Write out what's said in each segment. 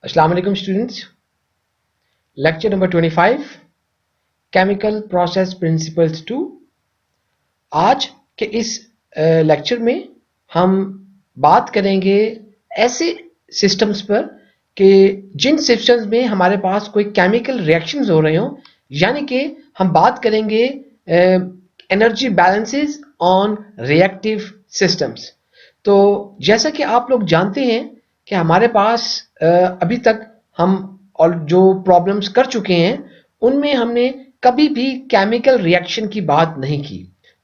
अस्सलाम वालेकुम students. Lecture number 25 chemical process principles 2। आज के इस लेक्चर में हम बात करेंगे ऐसे सिस्टम्स पर कि जिन सिस्टम्स में हमारे पास कोई केमिकल रिएक्शंस हो रहे हों, यानी कि हम बात करेंगे energy balances on reactive systems. तो जैसा कि आप लोग जानते हैं कि हमारे पास अभी तक हम और जो प्रॉब्लम्स कर चुके हैं उनमें हमने कभी भी केमिकल रिएक्शन की बात नहीं की।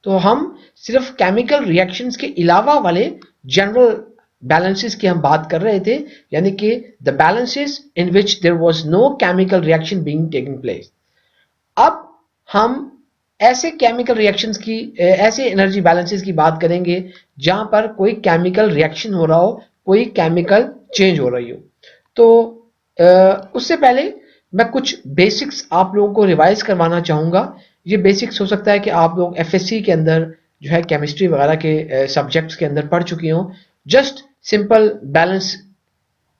तो हम सिर्फ केमिकल रिएक्शंस के अलावा वाले जनरल बैलेंसेस की हम बात कर रहे थे, यानी कि the balances in which there was no chemical reaction being taking place. अब हम ऐसे केमिकल रिएक्शंस की ऐसे एनर्जी बैलेंसेस की बात करेंगे जहां पर कोई केमिकल रिएक्शन हो रहा हो, कोई केमिकल चेंज हो रही हो। तो उससे पहले मैं कुछ बेसिक्स आप लोगों को रिवाइज करवाना चाहूँगा। ये बेसिक्स हो सकता है कि आप लोग एफएससी के अंदर जो है केमिस्ट्री वगैरह के सब्जेक्ट्स के अंदर पढ़ चुके हों। Just simple balance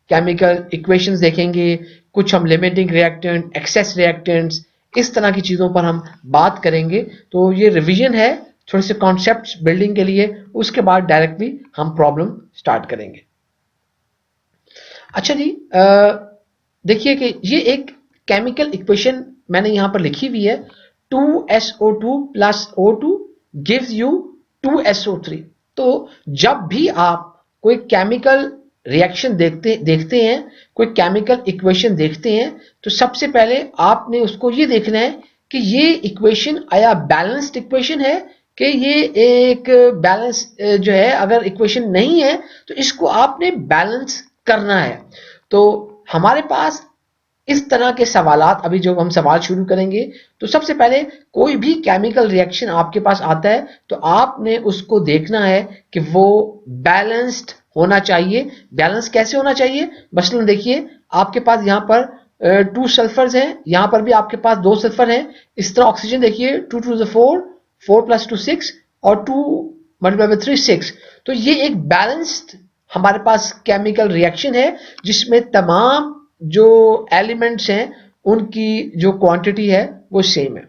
chemical equations देखेंगे, कुछ हम लिमिटिंग रिएक्टेंट, एक्सेस रिएक्टेंट्स, इस तरह की चीज़ों पर हम बात करेंगे। तो ये रिवीजन है थोड़े से कॉन्सेप्ट्स बिल्डिंग के लिए, उसके बाद डायरेक्टली हम प्रॉब्लम स्टार्ट करेंगे। अच्छा जी, देखिए कि ये एक केमिकल इक्वेशन मैंने यहां पर लिखी हुई है। 2SO2 plus O2 gives you 2SO3। तो जब भी आप कोई केमिकल रिएक्शन देखते हैं, कोई केमिकल इक्वेशन देखते हैं, तो सबसे पहले आपने उसको ये देखना है कि ये इक्वेशन आया बैलेंस्ड इक्वेशन है कि ये एक बैलेंस जो है, अगर इक्वेशन नहीं है तो इसको आपने बैलेंस करना है। तो हमारे पास इस तरह के सवालात, अभी जो हम सवाल शुरू करेंगे, तो सबसे पहले कोई भी केमिकल रिएक्शन आपके पास आता है तो आपने उसको देखना है कि वो बैलेंस्ड होना चाहिए। बैलेंस कैसे होना चाहिए? मसलन देखिए, आपके पास यहाँ पर 2 सल्फर्स हैं, यहाँ पर भी आपके पास 2 सल्फर हैं। इस तरह ऑक्सीजन देखिए 2 to the 4, 4 plus 2 6 और 2 multiplied by 3 6। तो ये एक बैलेंस्ड हमारे पास केमिकल रिएक्शन है जिसमें तमाम जो एलिमेंट्स हैं उनकी जो क्वांटिटी है वो सेम है।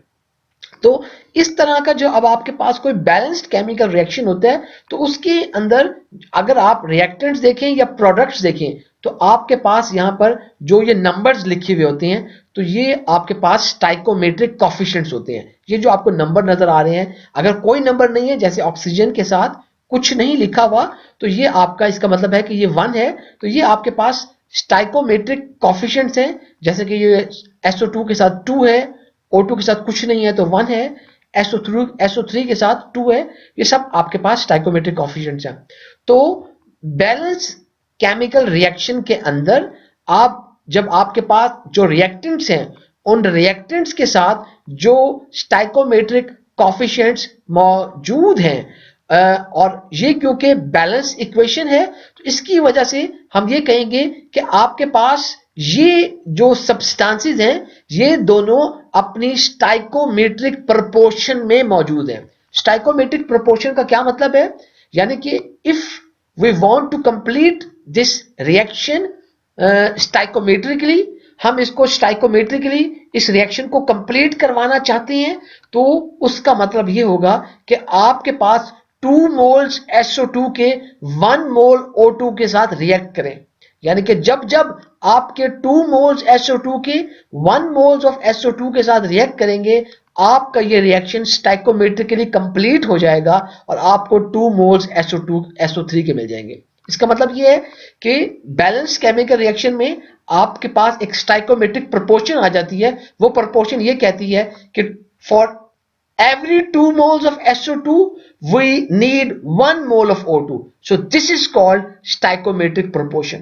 तो इस तरह का जो अब आपके पास कोई बैलेंस्ड केमिकल रिएक्शन होता है तो उसके अंदर अगर आप रिएक्टेंट्स देखें या प्रोडक्ट्स देखें तो आपके पास यहां पर जो ये नंबर्स लिखे हुए होते हैं, तो ये आपके पास स्टाइकोमेट्रिक कॉफिशिएंट्स होते हैं। ये जो आपको नंबर नजर आ रहे हैं, अगर कोई नंबर नहीं है, जैसे ऑक्सीजन के साथ कुछ नहीं लिखा हुआ, तो ये आपका इसका मतलब है कि ये 1 है। तो ये आपके पास स्टाइकोमेट्रिक कॉफिशिएंट्स हैं। जैसे कि ये SO2 के साथ 2 है, O2 के साथ कुछ नहीं है तो 1 है, SO3 के साथ 2 है। ये सब आपके पास स्टाइकोमेट्रिक कॉफिशिएंट्स हैं। तो बैलेंस केमिकल रिएक्शन के अंदर आप जब आपके पास जो रिएक्टेंट्स हैं, उन रिएक्टेंट्स के साथ जो स्टाइकोमेट्रिक कॉफिशिएंट्स मौजूद हैं, और ये क्योंकि बैलेंस इक्वेशन है तो इसकी वजह से हम ये कहेंगे कि आपके पास ये जो सब्सटेंसेस हैं ये दोनों अपनी स्टाइकोमेट्रिक प्रोपोर्शन में मौजूद हैं। स्टाइकोमेट्रिक प्रोपोर्शन का क्या मतलब है? यानी कि if we want to complete this reaction stoichiometrically, हम इसको स्टाइकोमेट्रिकली इस रिएक्शन को कंप्लीट करवाना चाहते हैं, तो उसका मतलब ये होगा कि आपके पास 2 मोल्स SO2 के 1 मोल O2 के साथ रिएक्ट करें। यानी कि जब जब आपके 2 मोल्स SO2 के 1 मोल्स ऑफ SO2 के साथ रिएक्ट करेंगे, आपका ये रिएक्शन स्टाइकोमेट्रिकली कंप्लीट हो जाएगा और आपको 2 मोल्स SO2 SO3 के मिल जाएंगे। इसका मतलब ये है कि बैलेंस केमिकल रिएक्शन में आपके पास एक स्टाइकोमेट्रिक प्रोपोर्शन आ जाती है। वो प्रोपोर्शन ये कहती है कि for every 2 moles of SO2 we need 1 mole of O2. So this is called stoichiometric proportion.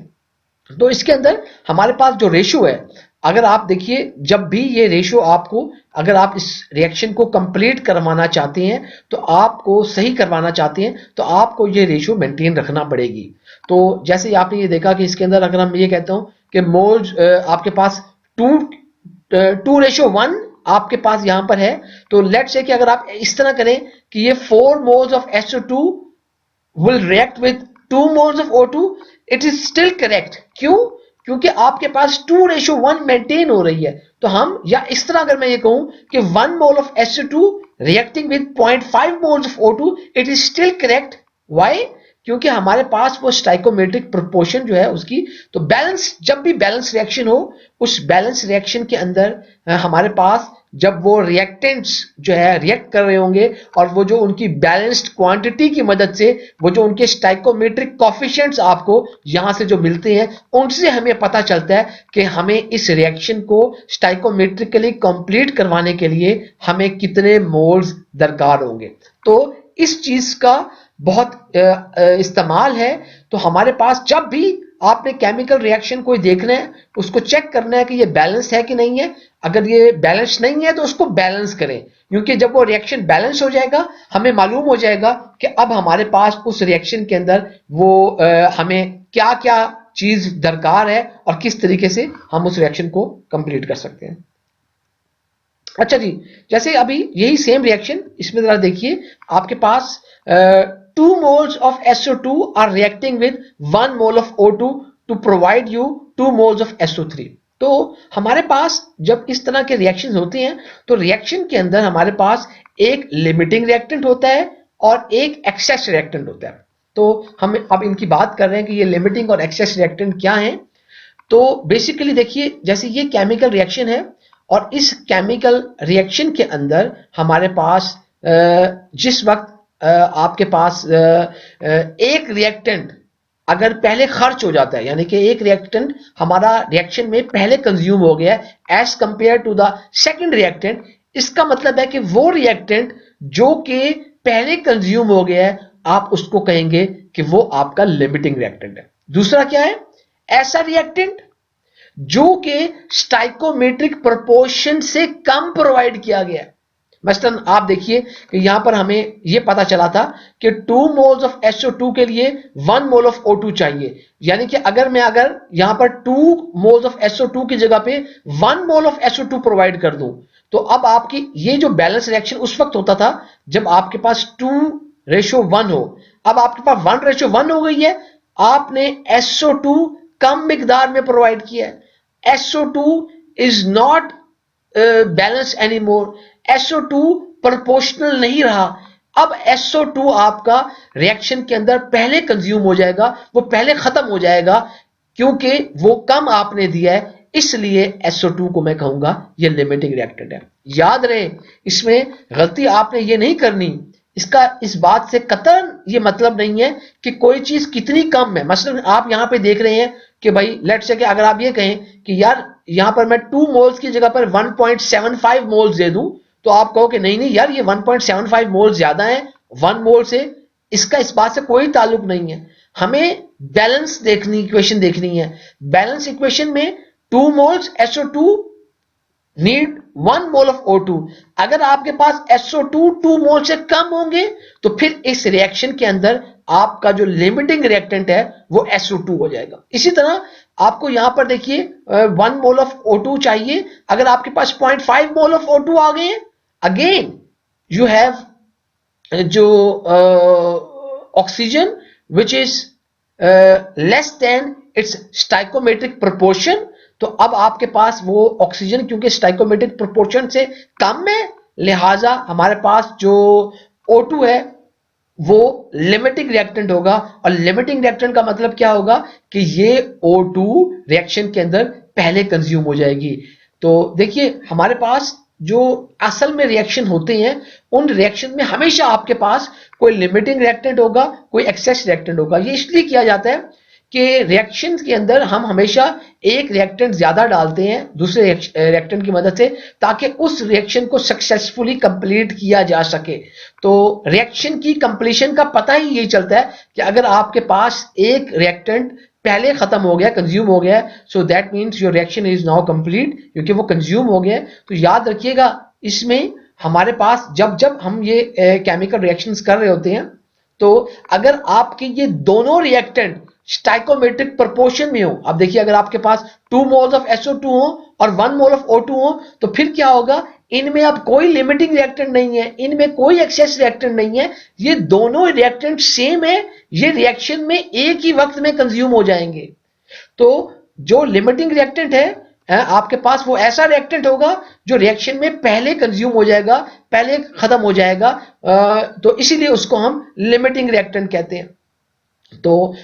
तो इसके अंदर हमारे पास जो रेशियो है, अगर आप देखिए, जब भी ये रेशियो आपको, अगर आप इस रिएक्शन को कंप्लीट करवाना चाहते हैं, तो आपको सही करवाना चाहते हैं, तो आपको ये रेशियो मेंटेन रखना पड़ेगी। तो जैसे आपने ये देखा कि इसके अंदर अगर हम ये कहता हूं कि मोल्स आपके पास 2:1 आपके पास यहां पर है, तो लेट से कि अगर आप इस तरह करें कि ये 4 moles of SO2 will react with 2 moles of O2, it is still correct। क्यों? क्योंकि आपके पास 2:1 मेंटेन हो रही है। तो हम, या इस तरह अगर मैं ये कहूं कि 1 mole of SO2 reacting with 0.5 moles of O2, it is still correct. Why? क्योंकि हमारे पास वो स्टाइकोमेट्रिक प्रोपोर्शन जो है उसकी, तो बैलेंस, जब भी बैलेंस रिएक्शन हो, उस बैलेंस रिएक्शन के अंदर हमारे पास जब वो रिएक्टेंट्स जो है रिएक्ट कर रहे होंगे और वो जो उनकी बैलेंस्ड क्वांटिटी की मदद से वो जो उनके स्टाइकोमेट्रिक कोफिशिएंट्स आपको यहां से जो मिलते हैं, उनसे हमें पता चलता है कि हमें इस रिएक्शन को स्टाइकोमेट्रिकली कंप्लीट करवाने के लिए हमें कितने मोल्स दरकार होंगे। तो इस चीज का बहुत इस्तेमाल है। तो हमारे पास जब भी आपने केमिकल रिएक्शन कोई देखना है, उसको चेक करना है कि ये बैलेंस है कि नहीं है। अगर ये बैलेंस नहीं है तो उसको बैलेंस करें, क्योंकि जब वो रिएक्शन बैलेंस हो जाएगा हमें मालूम हो जाएगा कि अब हमारे पास उस रिएक्शन के अंदर वो हमें क्या क्या चीज दरकार है और किस तरीके से हम उस रिएक्शन को कंप्लीट कर सकते हैं। अच्छा जी, जैसे अभी यही सेम रिएक्शन, इसमें जरा देखिए, आपके पास 2 moles of SO2 are reacting with 1 mole of O2 to provide you 2 moles of SO3। तो हमारे पास जब इस तरह के रिएक्शन होते हैं तो रिएक्शन के अंदर हमारे पास एक लिमिटिंग रिएक्टेंट होता है और एक एक्सेस रिएक्टेंट होता है। तो हम अब इनकी बात कर रहे हैं कि ये लिमिटिंग और एक्सेस रिएक्टेंट क्या है। तो बेसिकली देखिए, जैसे ये केमिकल रिएक्शन है और इस केमिकल रिएक्शन के अंदर हमारे पास जिस वक्त आपके पास एक रिएक्टेंट अगर पहले खर्च हो जाता है, यानी कि एक रिएक्टेंट हमारा रिएक्शन में पहले कंज्यूम हो गया as compare to the second reactant, इसका मतलब है कि वो रिएक्टेंट जो कि पहले कंज्यूम हो गया है, आप उसको कहेंगे कि वो आपका लिमिटिंग रिएक्टेंट है। दूसरा क्या है? ऐसा रिएक्टेंट जो कि स्टाइकोमेट्रिक प्रोपोर्शन से कम प्रोवाइड किया गया है। मसलन आप देखिए कि यहां पर हमें यह पता चला था कि 2 मोल्स ऑफ SO2 के लिए 1 मोल ऑफ O2 चाहिए, यानी कि अगर यहां पर 2 मोल्स ऑफ SO2 की जगह पे 1 मोल ऑफ SO2 प्रोवाइड कर दूं, तो अब आपकी ये जो बैलेंस रिएक्शन उस वक्त होता था जब आपके पास 2:1 हो। अब आपके पास 1:1 हो गई है, आपने SO2 कम मिकदार में प्रोवाइड किया है। SO2 is not balance anymore, SO2 proportional नहीं रहा। अब SO2 आपका रिएक्शन के अंदर पहले कंज्यूम हो जाएगा, वो पहले खत्म हो जाएगा क्योंकि वो कम आपने दिया है, इसलिए SO2 को मैं कहूंगा ये लिमिटिंग रिएक्टेंट है। याद रहे, इसमें गलती आपने ये नहीं करनी, इसका इस बात से कतई ये मतलब नहीं है कि कोई चीज कितनी कम है। मसलन आप यहां पे देख रहे हैं कि भाई लेट्स से कि अगर आप ये कहें कि यार यहां पर मैं 2 मोल्स की जगह पर 1.75 मोल्स दे दूं, तो आप कहो कि नहीं नहीं यार ये 1.75 मोल्स ज्यादा है 1 मोल से। इसका इस बात से कोई ताल्लुक नहीं है। हमें बैलेंस इक्वेशन देखनी है। बैलेंस इक्वेशन में 2 moles SO2 need 1 mole of O2। अगर आपके पास SO2 2 मोल से कम होंगे तो फिर इस रिएक्शन के अंदर आपका जो लिमिटिंग रिएक्टेंट है वो SO2 हो जाएगा। इसी तरह आपको यहां पर देखिए 1 मोल ऑफ O2 चाहिए, अगर आपके पास 0.5 मोल ऑफ O2 आ गए, अगेन यू हैव जो oxygen which is less than it's stoichiometric proportion. तो अब आपके पास वो ऑक्सीजन क्योंकि स्टाइकोमेट्रिक प्रोपोर्शन से कम है, लिहाजा हमारे पास जो O2 है वो लिमिटिंग रिएक्टेंट होगा। और लिमिटिंग रिएक्टेंट का मतलब क्या होगा कि ये O2 रिएक्शन के अंदर पहले कंज्यूम हो जाएगी। तो देखिए हमारे पास जो असल में रिएक्शन होते हैं, उन रिएक्शन में हमेशा आपके पास कोई लिमिटिंग रिएक्टेंट होगा, कोई एक्सेस रिएक्टेंट होगा। ये इसलिए किया जाता है कि रिएक्शन के अंदर हम हमेशा एक रिएक्टेंट ज्यादा डालते हैं दूसरे रिएक्टेंट की मदद से, ताकि उस रिएक्शन को सक्सेसफुली कंप्लीट किया जा सके। तो रिएक्शन की कंप्लीशन का पता ही यही चलता है कि अगर आपके पास एक रिएक्टेंट पहले खत्म हो गया, कंज्यूम हो गया, so that means your reaction is now complete, क्योंकि वो कंज्यूम हो गया। तो याद रखिएगा, इसमें हमारे पास जब जब हम ये केमिकल रिएक्शंस कर रहे होते हैं, तो अगर आपके ये दोनों रिएक्टेंट स्टाइकोमेट्रिक प्रोपोर्शन में हो, अब देखिए अगर आपके पास 2 मोल्स ऑफ SO2 हो और 1 मोल ऑफ O2 हो, तो फिर क्या होगा, इनमें अब कोई लिमिटिंग रिएक्टेंट नहीं है, इनमें कोई एक्सेस रिएक्टेंट नहीं है, ये दोनों रिएक्टेंट सेम है, ये रिएक्शन में एक ही वक्त में कंज्यूम हो जाएंगे। तो जो लिमिटिंग रिएक्टेंट है आपके पास वो ऐसा रिएक्टेंट होगा जो रिएक्शन में पहले कंज्यूम हो जाएगा, पहले खत्म हो जाएगा, तो इसीलिए उसको हम लिमिटिंग रिएक्टेंट कहते हैं। तो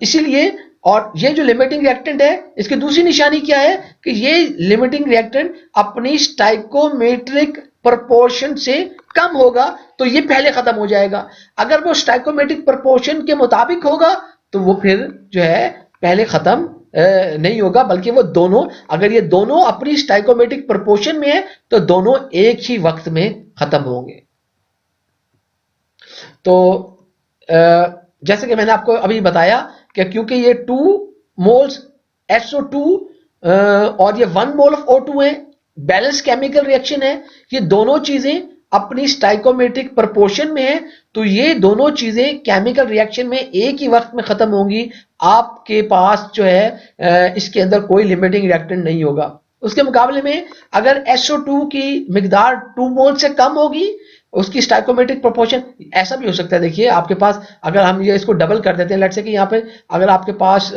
इसीलिए, और ये जो लिमिटिंग रिएक्टेंट है इसकी दूसरी निशानी क्या है कि ये लिमिटिंग रिएक्टेंट अपनी स्टाइकोमेट्रिक प्रोपोर्शन से कम होगा तो ये पहले खत्म हो जाएगा। अगर वो स्टाइकोमेट्रिक प्रोपोर्शन के मुताबिक होगा तो वो फिर जो है पहले खत्म नहीं होगा, बल्कि वो दोनों, अगर ये दोनों अपनी स्टाइकोमेट्रिक प्रोपोर्शन में है तो दोनों एक ही वक्त में खत्म होंगे। तो जैसे कि मैंने आपको अभी बताया कि क्योंकि ये 2 मोल्स SO2 और ये 1 मोल ऑफ O2 है, बैलेंस केमिकल रिएक्शन है, ये दोनों चीजें अपनी स्टाइकोमेट्रिक प्रोपोर्शन में है, तो ये दोनों चीजें केमिकल रिएक्शन में एक ही वक्त में खत्म होंगी। आपके पास जो है इसके अंदर कोई लिमिटिंग रिएक्टेंट नहीं होगा। उसके मुकाबले में अगर SO2 की मिकदार 2 मोल से कम होगी, उसकी स्टाइकोमेट्रिक प्रोपोर्शन, ऐसा भी हो सकता है, देखिए आपके पास, अगर हम ये इसको डबल कर देते हैं, लेट्स से कि यहाँ पे अगर आपके पास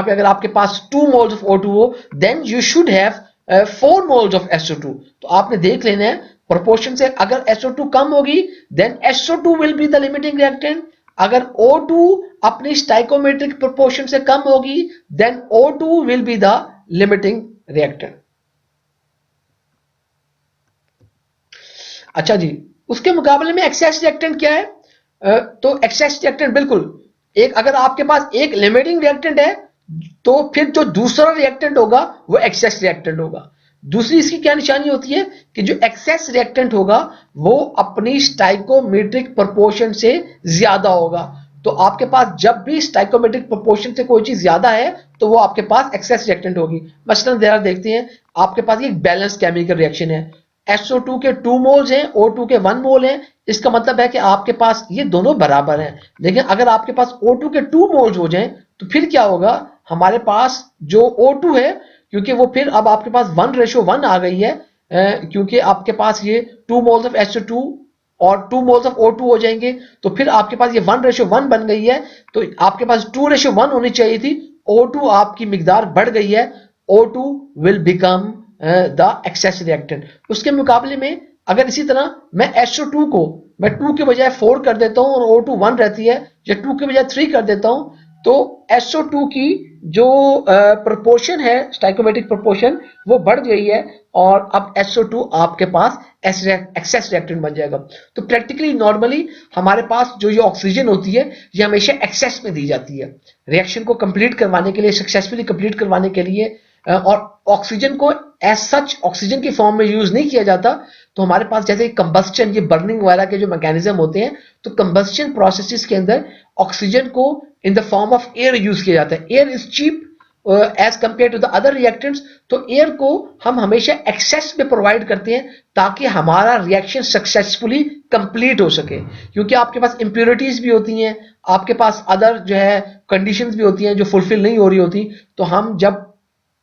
अगर आपके पास 2 मोल्स ऑफ O2 हो, then you should have 4 moles of SO2। तो आपने देख लेना है प्रोपोर्शन से, अगर SO2 कम होगी then SO2 will be the limiting reactant, अगर O2 अपनी स्टाइकोमेट्रिक प्रोपोर्शन से कम होगी then O2 will be the limiting reactant. अच्छा जी, उसके मुकाबले में एक्सेस रिएक्टेंट क्या है? तो एक्सेस रिएक्टेंट बिल्कुल एक, अगर आपके पास एक लिमिटिंग रिएक्टेंट है तो फिर जो दूसरा रिएक्टेंट होगा वो एक्सेस रिएक्टेंट होगा। दूसरी इसकी क्या निशानी होती है कि जो एक्सेस रिएक्टेंट होगा वो अपनी स्टाइकोमेट्रिक प्रोपोर्शन से ज्यादा होगा। तो आपके पास जब भी स्टाइकोमेट्रिक प्रोपोर्शन से कोई चीज ज्यादा है तो वो आपके पास एक्सेस रिएक्टेंट होगी। मसलन जरा देखते हैं, आपके पास एक बैलेंस केमिकल रिएक्शन है, SO2 के 2 मोल्स हैं, O2 के 1 मोल हैं, इसका मतलब है कि आपके पास ये दोनों बराबर हैं। लेकिन अगर आपके पास O2 के 2 मोल्स हो जाएं तो फिर क्या होगा, हमारे पास जो O2 है, क्योंकि वो फिर अब आपके पास 1:1 आ गई है, क्योंकि आपके पास ये 2 मोल्स ऑफ SO2 और 2 मोल्स ऑफ O2 हो जाएंगे, तो फिर आपके पास ये 1:1 बन गई है। तो आपके पास 2:1 होनी चाहिए थी, O2 आपकी मिकदार बढ़ गई है, O2 will become the excess reactant. उसके मुकाबले में अगर इसी तरह मैं SO2 को मैं 2 के बजाय 4 कर देता हूं और O2 1 रहती है, या 2 के बजाय 3 कर देता हूं, तो SO2 की जो प्रोपोर्शन है, स्टाइकोमेट्रिक प्रोपोर्शन, वो बढ़ गई है और अब SO2 आपके पास एक्सेस रिएक्टेंट बन जाएगा। तो प्रैक्टिकली नॉर्मली हमारे पास जो ये ऑक्सीजन होती है ये हमेशा एक्सेस में दी जाती है रिएक्शन को कंप्लीट करवाने के लिए, सक्सेसफुली कंप्लीट करवाने के लिए, और ऑक्सीजन को एज सच ऑक्सीजन की फॉर्म में यूज नहीं किया जाता। तो हमारे पास जैसे कंबस्टन, ये बर्निंग वगैरह के जो मैकेनिज्म होते हैं, तो कंबस्टन प्रोसेसेस के अंदर ऑक्सीजन को in the form of air use किया जाता है। Air is cheap as compare to the other reactants, तो एयर को हम हमेशा एक्सेस में प्रोवाइड करते हैं ताकि हमारा रिएक्शन सक्सेसफुली कंप्लीट हो सके। क्योंकि आपके पास इंप्योरिटीज भी होती हैं, आपके पास अदर जो है कंडीशंस भी होती हैं जो फुलफिल नहीं हो रही होती, तो हम जब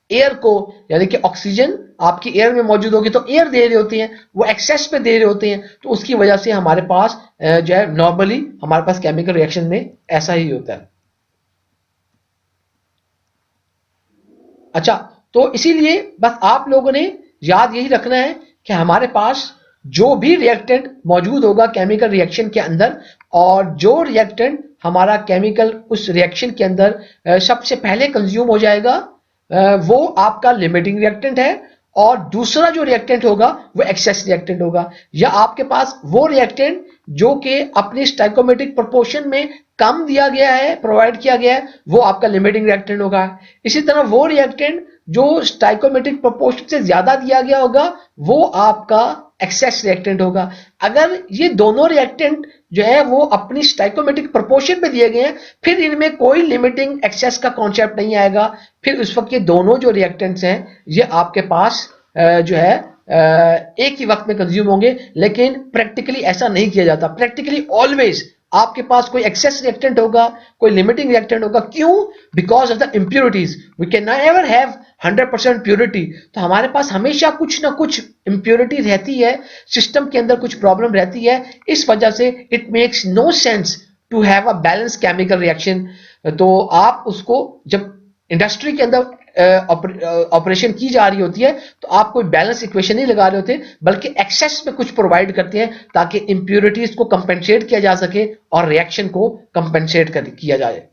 एयर को, यानी कि ऑक्सीजन आपकी एयर में मौजूद होगी तो एयर दे रहे होते हैं, वो एक्सेस पे दे रहे होते हैं, तो उसकी वजह से हमारे पास जो है नॉर्मली हमारे पास केमिकल रिएक्शन में ऐसा ही होता है। अच्छा, तो इसीलिए बस आप लोगों ने याद यही रखना है कि हमारे पास जो भी रिएक्टेंट मौजूद होगा केमिकल रिएक्शन के अंदर, और जो रिएक्टेंट हमारा केमिकल उस रिएक्शन के अंदर सबसे पहले कंज्यूम हो जाएगा वो आपका लिमिटिंग रिएक्टेंट है, और दूसरा जो रिएक्टेंट होगा वो एक्सेस रिएक्टेंट होगा। या आपके पास वो रिएक्टेंट जो कि अपनी स्टाइकोमेट्रिक प्रोपोर्शन में कम दिया गया है, प्रोवाइड किया गया है, वो आपका लिमिटिंग रिएक्टेंट होगा। इसी तरह वो रिएक्टेंट जो स्टाइकोमेट्रिक प्रोपोर्शन से ज्यादा दिया गया होगा वो आपका एक्सेस रिएक्टेंट होगा। अगर ये दोनों रिएक्टेंट जो है वो अपनी स्टाइकोमेट्रिक प्रोपोर्शन पे दिए गए हैं, फिर इनमें कोई लिमिटिंग एक्सेस का कॉन्सेप्ट नहीं आएगा। फिर उस वक्त ये दोनों जो रिएक्टेंट्स हैं ये आपके पास जो है एक ही वक्त में कंज्यूम होंगे। लेकिन प्रैक्टिकली ऐसा नहीं किया जाता। प्रैक्टिकली ऑलवेज आपके पास कोई एक्सेस रिएक्टेंट होगा, कोई लिमिटिंग रिएक्टेंट होगा। क्यों? Because of the impurities. We can never have 100% purity. तो हमारे पास हमेशा कुछ ना कुछ इंप्योरिटी रहती है, सिस्टम के अंदर कुछ प्रॉब्लम रहती है। इस वजह से it makes no sense to have a balance chemical reaction. तो आप उसको जब इंडस्ट्री के अंदर ऑपरेशन की जा रही होती है तो आप कोई बैलेंस इक्वेशन नहीं लगा रहे होते, बल्कि एक्सेस में कुछ प्रोवाइड करते हैं ताकि इंप्योरिटीज को कंपेंसेट किया जा सके और रिएक्शन को कंपेंसेट किया जाए।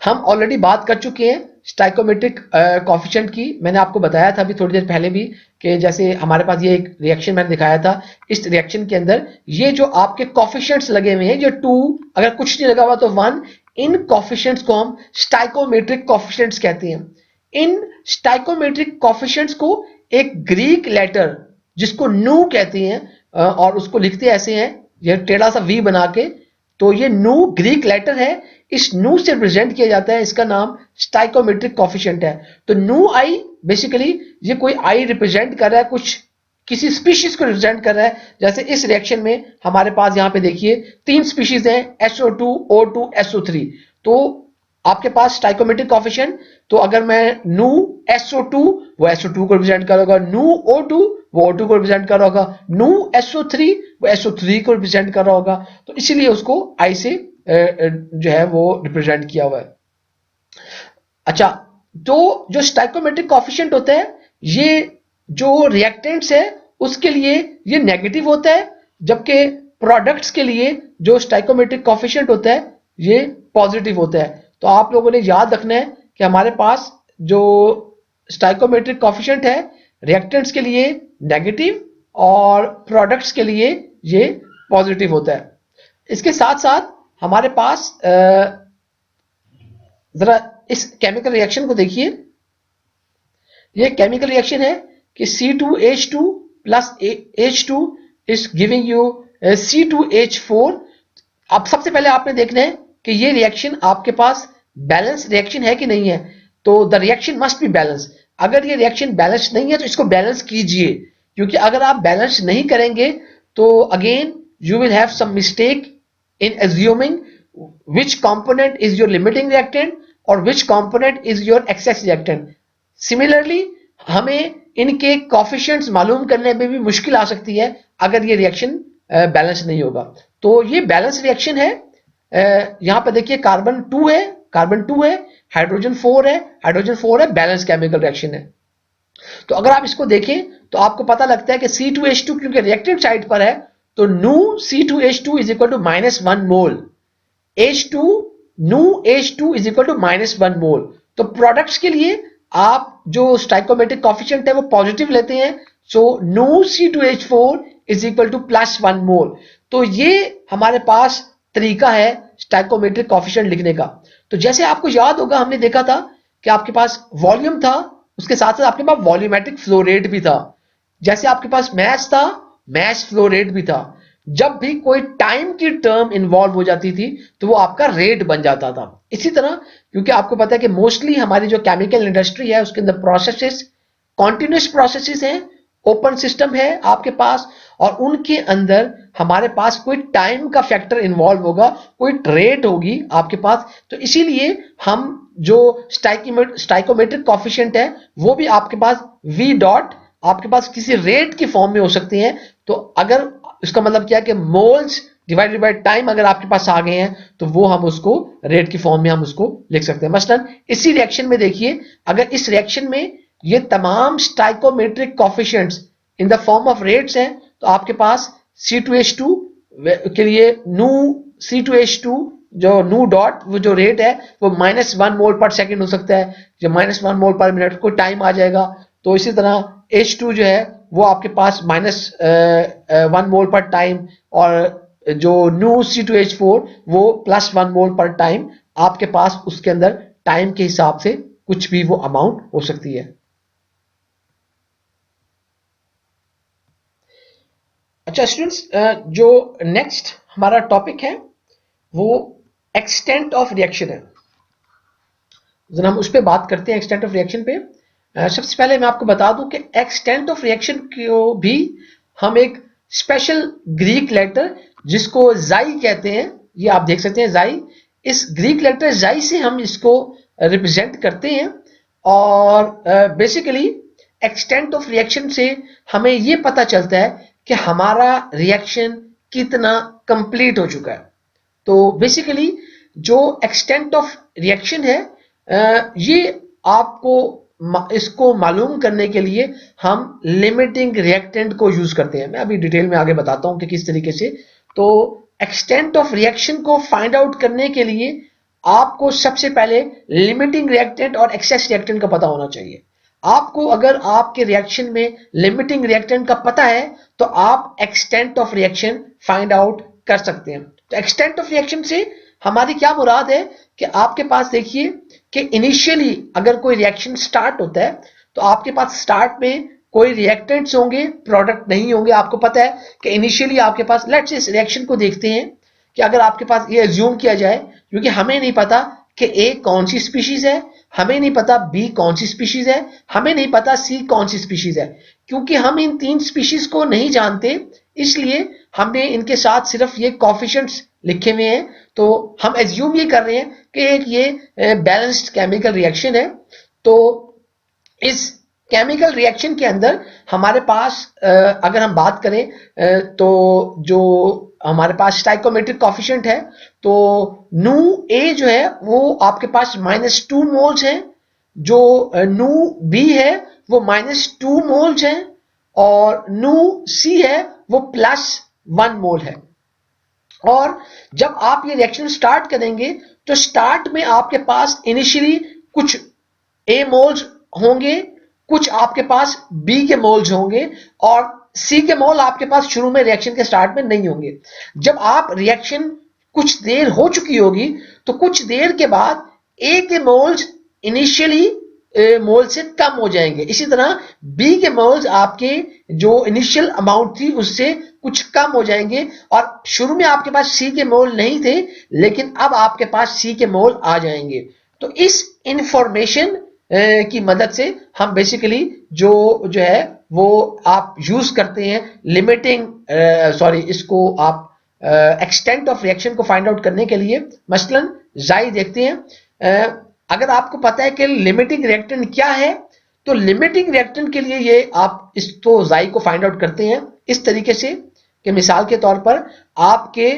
हम ऑलरेडी बात कर चुके हैं स्टाइकोमेट्रिक कॉफिशिएंट की। मैंने आपको बताया था अभी थोड़ी देर पहले भी कि जैसे हमारे पास ये एक रिएक्शन मैंने दिखाया था, इस रिएक्शन के अंदर ये जो आपके कॉफिशिएंट्स लगे हुए हैं, जो 2, अगर कुछ नहीं लगा हुआ तो 1, इन कॉफिशिएंट्स को हम स्टाइकोमेट्रिक कॉफिशिएंट्स कहते हैं। इन स्टाइकोमेट्रिक कॉफिशिएंट्स को एक ग्रीक लेटर जिसको नू कहते हैं और उसको लिखते ऐसे हैं, ये टेढ़ा सा वी बना के, तो ये नू ग्रीक लेटर है, इस नू से रिप्रेजेंट किया जाता है, इसका नाम स्टाइकोमेट्रिक कॉफिशिएंट है। तो नू आई बेसिकली ये कोई आई रिप्रेजेंट कर रहा है, कुछ किसी स्पीशीज को रिप्रेजेंट कर रहा है। जैसे इस रिएक्शन में हमारे पास यहां पे देखिए 3 स्पीशीज हैं, SO2, O2, SO3। तो आपके पास स्टाइकोमेट्रिक कॉफिशिएंट, तो अगर मैं नू SO2 वो SO2 को रिप्रेजेंट कर रहा होगा, नू O2 वो O2 को रिप्रेजेंट कर रहा होगा, नू SO3 वो SO3 को रिप्रेजेंट कर रहा होगा। तो इसीलिए उसको आई से जो है वो रिप्रेजेंट किया हुआ है। अच्छा, तो जो स्टाइकोमेट्रिक कॉफिशिएंट होता है, ये जो रिएक्टेंट्स है उसके लिए ये नेगेटिव होता है, जबकि प्रोडक्ट्स के लिए जो स्टाइकोमेट्रिक कॉफिशिएंट होता है ये पॉजिटिव होता है। तो आप लोगों ने याद रखना है कि हमारे पास जो स्टाइकोमेट्रिक कॉफिशिएंट है रिएक्टेंट्स के लिए नेगेटिव और प्रोडक्ट्स के लिए ये पॉजिटिव होता है। इसके साथ साथ हमारे पास जरा इस केमिकल रिएक्शन को देखिए। ये केमिकल रिएक्शन है कि C2H2 plus H2 is giving you C2H4। अब सबसे पहले आपने देखना है कि ये रिएक्शन आपके पास बैलेंस रिएक्शन है कि नहीं है। तो the reaction must be balance. अगर ये रिएक्शन बैलेंस नहीं है तो इसको बैलेंस कीजिए, क्योंकि अगर आप बैलेंस नहीं करेंगे तो again you will have some mistake in assuming which component is your limiting reactant or which component is your excess reactant. Similarly, हमें इनके coefficients मालूम करने में भी मुश्किल आ सकती है अगर ये रिएक्शन बैलेंस नहीं होगा। तो ये बैलेंस रिएक्शन है। यहां पर देखिए कार्बन 2 है, हाइड्रोजन 4 है, बैलेंस केमिकल रिएक्शन है। तो अगर आप इसको देखें तो आपको पता लगता है कि C2H2 क्योंकि रिएक्टेंट साइड पर है, तो नू C2H2 is equal to -1 mole, H2 नू H2 इज इक्वल टू -1 मोल। तो प्रोडक्ट्स के लिए आप जो स्टाइकोमेट्रिक कॉफिशिएंट है वो पॉजिटिव लेते हैं, सो नू C2H4 इज इक्वल टू +1 मोल। तो ये हमारे पास तरीका है स्टाइकोमेट्रिक कॉफिशिएंट लिखने का। तो जैसे आपको याद होगा हमने देखा था कि आपके पास वॉल्यूम था, उसके साथ साथ आपके पास वॉल्यूमेट्रिक फ्लो रेट भी था। जैसे आपके पास मैस था, मैस फ्लो रेट भी था। जब भी कोई टाइम की टर्म इन्वॉल्व हो जाती थी तो वो आपका रेट बन जाता था। इसी तरह क्योंकि आपको पता है कि मोस्टली हमारी जो केमिकल इंडस्ट्री है उसके अंदर प्रोसेसेस कॉन्टिन्यूस प्रोसेसेस हैं, ओपन सिस्टम है आपके पास, और उनके अंदर हमारे पास कोई टाइम का फैक्टर इन्वॉल्व होगा, कोई रेट होगी आपके पास। तो इसीलिए हम जो स्टाइकोमेट्रिक कॉफिशिएंट है वो भी आपके पास V डॉट आपके पास किसी रेट की फॉर्म में हो सकते हैं। तो अगर इसका मतलब क्या है कि मोल्स डिवाइडेड बाय टाइम अगर आपके पास आ गए हैं तो वो हम उसको रेट की फॉर्म में हम उसको लिख सकते हैं। मसलन इसी रिएक्शन में देखिए, अगर इस रिएक्शन में ये तमाम stoichiometric coefficients in the form of rates हैं, तो आपके पास C2H2 के लिए नू C2H2 जो नू डॉट वो जो रेट है वो -1 मोल पर सेकेंड हो सकता है, जो -1 मोल पर मिनट को टाइम आ जाएगा। तो इसी तरह H2 जो है वो आपके पास -1 मोल पर टाइम, और जो न्यू C2H4 वो +1 मोल पर टाइम आपके पास उसके अंदर टाइम के हिसाब से कुछ भी वो अमाउंट हो सकती है। अच्छा स्टूडेंट्स, जो नेक्स्ट हमारा टॉपिक है वो एक्सटेंट ऑफ रिएक्शन है। जरा हम उस पर बात करते हैं, एक्सटेंट ऑफ रिएक्शन पे। सबसे पहले मैं आपको बता दूं कि एक्सटेंट ऑफ रिएक्शन को भी हम एक स्पेशल ग्रीक लेटर जिसको जाई कहते हैं, ये आप देख सकते हैं जाई, इस ग्रीक लेटर जाई से हम इसको रिप्रेजेंट करते हैं। और बेसिकली एक्सटेंट ऑफ रिएक्शन से हमें ये पता चलता है कि हमारा रिएक्शन कितना कंप्लीट हो चुका है। तो बेसिकली जो एक्सटेंट ऑफ रिएक्शन है ये आपको इसको मालूम करने के लिए हम लिमिटिंग रिएक्टेंट को यूज करते हैं। मैं अभी डिटेल में आगे बताता हूं कि किस तरीके से। तो एक्सटेंट ऑफ रिएक्शन को फाइंड आउट करने के लिए आपको सबसे पहले लिमिटिंग रिएक्टेंट और एक्सेस रिएक्टेंट का पता होना चाहिए। आपको अगर आपके रिएक्शन में लिमिटिंग रिएक्टेंट का पता है तो आप extent of reaction find out कर सकते हैं। तो एक्सटेंट ऑफ रिएक्शन से हमारी क्या मुराद है कि आपके पास देखिए कि इनिशियली अगर कोई रिएक्शन स्टार्ट होता है तो आपके पास स्टार्ट में कोई रिएक्टेंट्स होंगे, प्रोडक्ट नहीं होंगे। आपको पता है कि इनिशियली आपके पास, लेट्स इस रिएक्शन को देखते हैं कि अगर आपके पास ये अज्यूम किया जाए, क्योंकि हमें नहीं पता कि ए कौन सी स्पीशीज है, हमें नहीं पता बी कौन सी स्पीशीज है, हमें नहीं पता सी कौन सी स्पीशीज है। क्योंकि हम इन तीन स्पीशीज को नहीं जानते इसलिए हमने इनके साथ सिर्फ ये कोफिशिएंट्स लिखे हुए हैं। तो हम एज्यूम ये कर रहे हैं कि एक ये बैलेंस्ड केमिकल रिएक्शन है। तो इस केमिकल रिएक्शन के अंदर हमारे पास अगर हम बात करें तो जो हमारे पास स्टाइकोमेट्रिक कॉफिशिएंट है तो नू ए जो है वो आपके पास -2 मोल्स है, जो नू बी है वो -2 मोल्स है और नू सी है वो +1 मोल है। और जब आप ये रिएक्शन स्टार्ट करेंगे तो स्टार्ट में आपके पास इनिशियली कुछ ए मोल्स होंगे, कुछ आपके पास बी के मोल्स होंगे और सी के मोल आपके पास शुरू में रिएक्शन के स्टार्ट में नहीं होंगे। जब आप रिएक्शन कुछ देर हो चुकी होगी तो कुछ देर के बाद ए के मोल्स इनिशियली मोल से कम हो जाएंगे। इसी तरह बी के मोल्स आपके जो इनिशियल अमाउंट थी उससे कुछ कम हो जाएंगे और शुरू में आपके पास सी के मोल नहीं थे लेकिन अब आपके पास सी के मोल आ जाएंगे। तो इस इंफॉर्मेशन की मदद से हम बेसिकली जो है वो आप यूज करते हैं लिमिटिंग इसको आप एक्सटेंट ऑफ रिएक्शन को फाइंड आउट करने के लिए। मसलन जाई देखते हैं। अगर आपको पता है कि लिमिटिंग रिएक्टेंट क्या है तो लिमिटिंग रिएक्टेंट के लिए ये आप इसको जाई को फाइंड आउट करते हैं इस तरीके से कि मिसाल के तौर पर आपके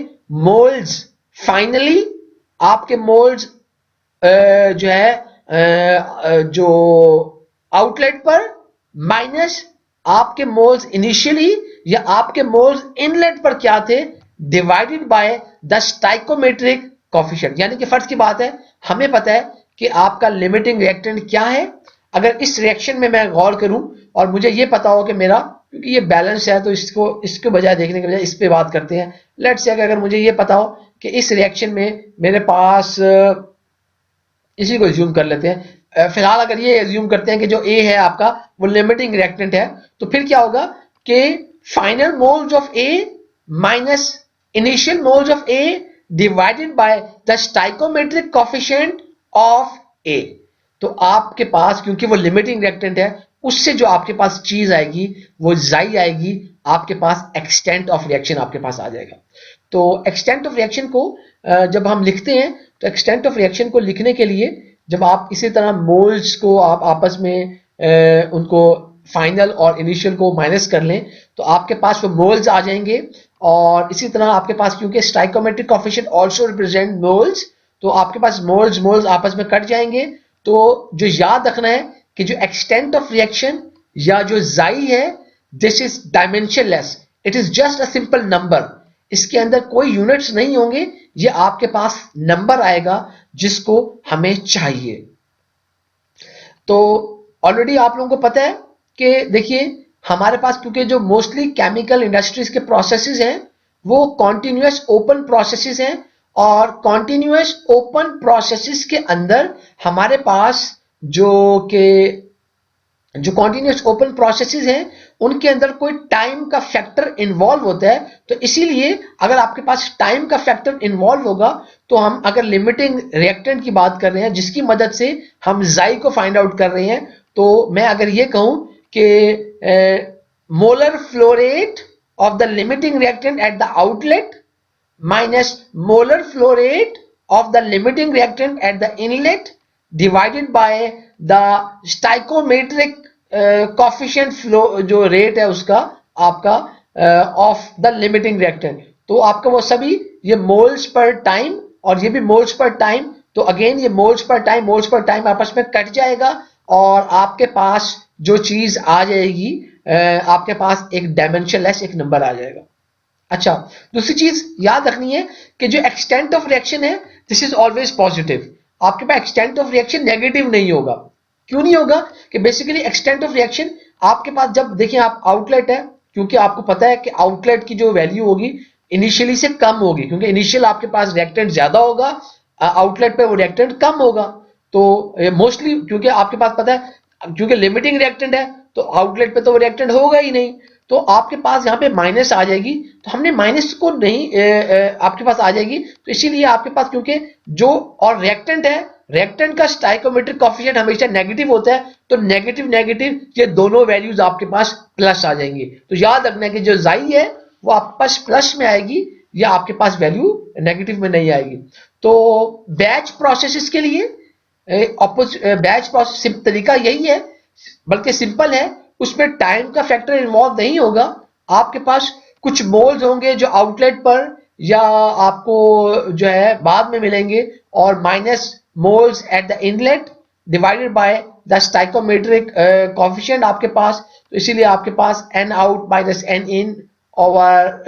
मोल्स फाइनली आपके मोल्स जो है जो आउटलेट पर माइनस आपके मोल्स इनिशियली या आपके मोल्स इनलेट पर क्या थे divided by the stoichiometric coefficient. यानी कि फर्ज की बात है, हमें पता है कि आपका लिमिटिंग रिएक्टेंट क्या है। अगर इस रिएक्शन में मैं गौर करूं और मुझे यह पता हो कि मेरा, क्योंकि ये बैलेंस है तो इसके बजाय देखने के बजाय इस पे बात करते हैं। लेट्स से अगर मुझे ये पता हो कि इस रिएक्शन में मेरे पास, इसी को एज्यूम कर लेते हैं फिलहाल, अगर ये एज्यूम करते हैं कि जो ए है आपका वो लिमिटिंग रिएक्टेंट है तो फिर क्या होगा कि final moles of A minus initial moles of A divided by the stoichiometric coefficient of A. तो आपके पास, क्योंकि वो लिमिटिंग रिएक्टेंट है, उससे जो आपके पास चीज आएगी वो जाई आएगी, आपके पास एक्सटेंट ऑफ रिएक्शन आपके पास आ जाएगा। तो एक्सटेंट ऑफ रिएक्शन को जब हम लिखते हैं तो एक्सटेंट ऑफ रिएक्शन को लिखने के लिए जब आप इसी तरह मोल्स को आप आपस में उनको फाइनल और इनिशियल को माइनस कर लें तो आपके पास वो मोल्स आ जाएंगे। और इसी तरह आपके पास, क्योंकि stoichiometric coefficient also represent moles, तो आपके पास मोल्स आपस में कट जाएंगे। तो जो याद रखना है कि जो एक्सटेंट ऑफ रिएक्शन या जो जाई है, this is dimensionless, it is just a simple number. इसके अंदर कोई यूनिट्स नहीं होंगे, ये आपके पास नंबर आएगा जिसको हमें चाहिए। तो ऑलरेडी आप लोगों को पता है कि देखिए हमारे पास, क्योंकि जो मोस्टली केमिकल इंडस्ट्रीज के प्रोसेसेस हैं वो कॉन्टिन्यूअस ओपन प्रोसेसेस हैं और कॉन्टिन्यूअस ओपन प्रोसेसेस के अंदर हमारे पास जो कॉन्टिन्यूअस ओपन प्रोसेसेस हैं उनके अंदर कोई टाइम का फैक्टर इन्वॉल्व होता है। तो इसीलिए अगर आपके पास टाइम का फैक्टर इन्वॉल्व होगा तो हम अगर लिमिटिंग रिएक्टेंट की बात कर रहे हैं जिसकी मदद से हम जाई को फाइंड आउट कर रहे हैं, तो मैं अगर ये कहूं कि molar flow rate of the limiting reactant eight the outlet minus molar flow rate of the limiting reactant eight the inlet divided by the stoichiometric coefficient flow, जो रेट है उसका आपका ऑफ द लिमिटिंग रिएक्टेंट। तो आपका वो सभी ये moles per time और ये भी मोल्स पर टाइम, तो अगेन ये मोल्स पर टाइम आपस में कट जाएगा और आपके पास जो चीज आ जाएगी, आपके पास एक डायमेंशनलेस एक नंबर आ जाएगा। अच्छा, दूसरी चीज याद रखनी है कि जो एक्सटेंट ऑफ रिएक्शन है दिस इज ऑलवेज पॉजिटिव। आपके पास एक्सटेंट ऑफ रिएक्शन नेगेटिव नहीं होगा। क्यों नहीं होगा? कि बेसिकली एक्सटेंट ऑफ रिएक्शन आपके पास, जब देखिए आप आउटलेट है, क्योंकि आपको पता है कि आउटलेट की जो वैल्यू होगी इनिशियली से कम होगी, क्योंकि इनिशियल आपके पास रिएक्टेंट ज्यादा होगा, आउटलेट पे वो रिएक्टेंट कम होगा। तो मोस्टली क्योंकि आपके पास पता है, क्योंकि लिमिटिंग रिएक्टेंट है तो आउटलेट पे तो वो रिएक्टेंट होगा ही नहीं, तो आपके पास यहाँ पे माइनस आ जाएगी। तो हमने माइनस को नहीं आपके पास आ जाएगी, तो इसीलिए आपके पास, क्योंकि जो और रिएक्टेंट है, रिएक्टेंट का स्टाइकोमेट्रिक कोएफिशिएंट हमेशा नेगेटिव होता है, तो नेगेटिव नेगेटिव ये दोनों वैल्यूज आपके पास प्लस आ जाएंगी। तो याद रखना कि जो जाई है वो आपके पास प्लस में आएगी या आपके पास वैल्यू नेगेटिव में नहीं आएगी। तो बैच प्रोसेसेस के लिए बैच प्रोसेस तरीका यही है, बल्कि सिंपल है, उसमें टाइम का फैक्टर इन्वॉल्व नहीं होगा। आपके पास कुछ मोल्स होंगे जो आउटलेट पर या आपको जो है बाद में मिलेंगे, और minus moles at the inlet divided by the stoichiometric coefficient आपके पास। तो इसीलिए आपके पास n out minus n in over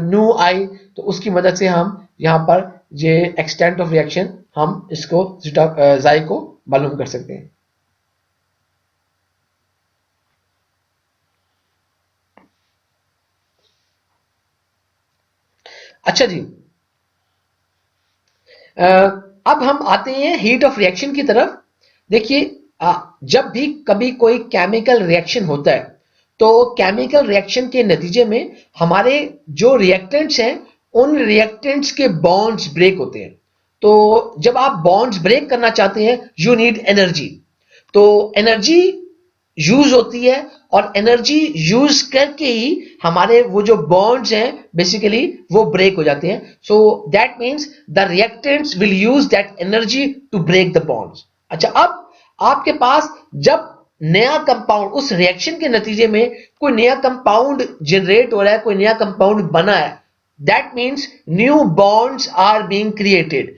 nu i, तो उसकी मदद से हम यहाँ पर ये एक्सटेंट ऑफ रिएक्शन हम इसको जाई को मालूम कर सकते हैं। अच्छा जी, अब हम आते हैं हीट ऑफ रिएक्शन की तरफ। देखिए, जब भी कभी कोई केमिकल रिएक्शन होता है तो केमिकल रिएक्शन के नतीजे में हमारे जो रिएक्टेंट्स हैं उन रिएक्टेंट्स के बॉन्ड्स ब्रेक होते हैं। तो जब आप बॉन्ड्स ब्रेक करना चाहते हैं यू नीड एनर्जी, तो एनर्जी यूज होती है, और एनर्जी यूज करके ही हमारे वो जो बॉन्ड्स हैं बेसिकली वो ब्रेक हो जाते हैं। So that means the reactants will use that energy to break the bonds. अच्छा, अब आपके पास जब नया कंपाउंड, उस रिएक्शन के नतीजे में कोई नया कंपाउंड जनरेट हो रहा है, कोई नया कंपाउंड बना है, that means new bonds are being created.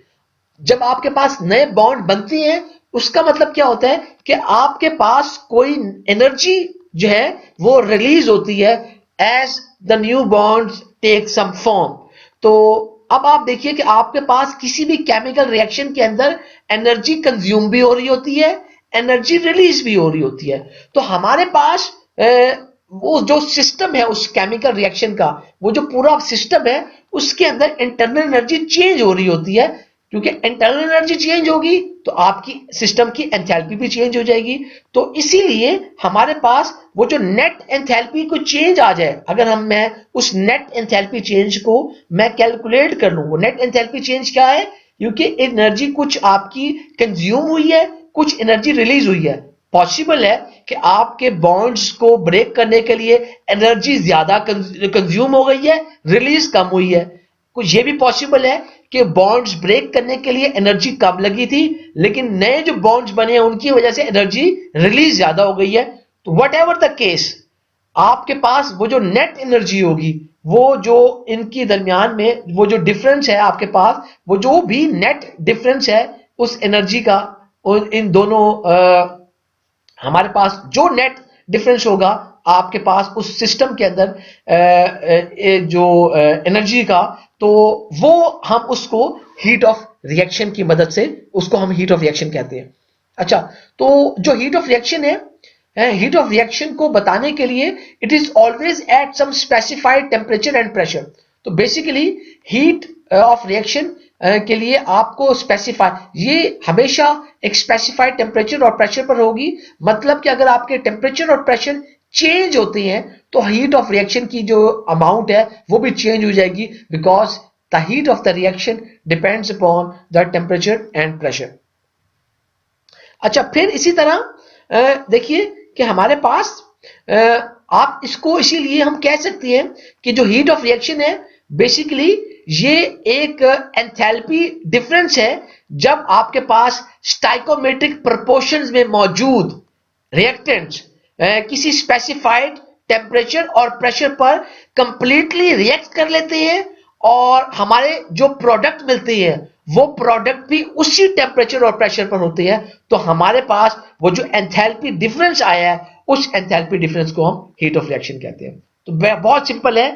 जब आपके पास नए बॉन्ड बनते हैं उसका मतलब क्या होता है कि आपके पास कोई एनर्जी जो है वो रिलीज होती है as the new bonds take some form. तो अब आप देखिए कि आपके पास किसी भी केमिकल रिएक्शन के अंदर एनर्जी कंज्यूम भी हो रही होती है, एनर्जी रिलीज भी हो रही होती है। तो हमारे पास वो जो सिस्टम है उस केमिकल रिएक्शन का, वो जो पूरा सिस्टम है उसके अंदर इंटरनल एनर्जी चेंज हो रही होती है, क्योंकि इंटरनल एनर्जी चेंज होगी तो आपकी सिस्टम की एंथैल्पी भी चेंज हो जाएगी। तो इसीलिए हमारे पास वो जो नेट एंथैल्पी को चेंज आ जाए, अगर मैं उस नेट एंथैल्पी चेंज को मैं कैलकुलेट कर लूं, वो नेट एंथैल्पी चेंज क्या है, क्योंकि एनर्जी कुछ आपकी कंज्यूम हुई है, कुछ एनर्जी रिलीज हुई है। पॉसिबल है कि आपके बॉन्ड्स को ब्रेक करने के लिए एनर्जी ज्यादा कंज्यूम हो गई है, रिलीज कम हुई है। कुछ ये भी पॉसिबल है कि बॉन्ड्स ब्रेक करने के लिए एनर्जी कम लगी थी, लेकिन नए जो बॉन्ड्स बने हैं उनकी वजह से एनर्जी रिलीज ज्यादा हो गई है। तो वट एवर द केस, आपके पास वो जो नेट एनर्जी होगी, वो जो इनकी दरमियान में वो जो डिफरेंस है आपके पास, वो जो भी नेट डिफरेंस है उस एनर्जी का, इन दोनों हमारे पास जो नेट डिफरेंस होगा आपके पास उस सिस्टम के अंदर जो एनर्जी का, तो वो हम उसको हीट ऑफ रिएक्शन की मदद से उसको हम हीट ऑफ रिएक्शन कहते हैं। अच्छा, तो जो हीट ऑफ रिएक्शन है, हीट ऑफ रिएक्शन को बताने के लिए it is always at some specified temperature and pressure. तो बेसिकली हीट ऑफ रिएक्शन के लिए आपको स्पेसिफाई, ये हमेशा एक स्पेसिफाइड टेम्परेचर और प्रेशर पर होगी। मतलब कि अगर आपके टेम्परेचर और प्रेशर चेंज होते हैं तो हीट ऑफ रिएक्शन की जो अमाउंट है वो भी चेंज हो जाएगी, because the heat of the reaction depends upon the temperature and pressure. अच्छा, फिर इसी तरह देखिए कि हमारे पास आप इसको इसीलिए हम कह सकते हैं कि जो हीट ऑफ रिएक्शन है बेसिकली ये एक एंथैल्पी डिफरेंस है, जब आपके पास स्टाइकोमेट्रिक प्रोपोर्शंस में मौजूद रिएक्टेंट्स किसी स्पेसिफाइड टेम्परेचर और प्रेशर पर कंप्लीटली रिएक्ट कर लेते हैं और हमारे जो प्रोडक्ट मिलते हैं वो प्रोडक्ट भी उसी टेम्परेचर और प्रेशर पर होती है, तो हमारे पास वो जो एंथैल्पी डिफरेंस आया है उस एंथैल्पी डिफरेंस को हम हीट ऑफ रिएक्शन कहते हैं। तो बहुत सिंपल है।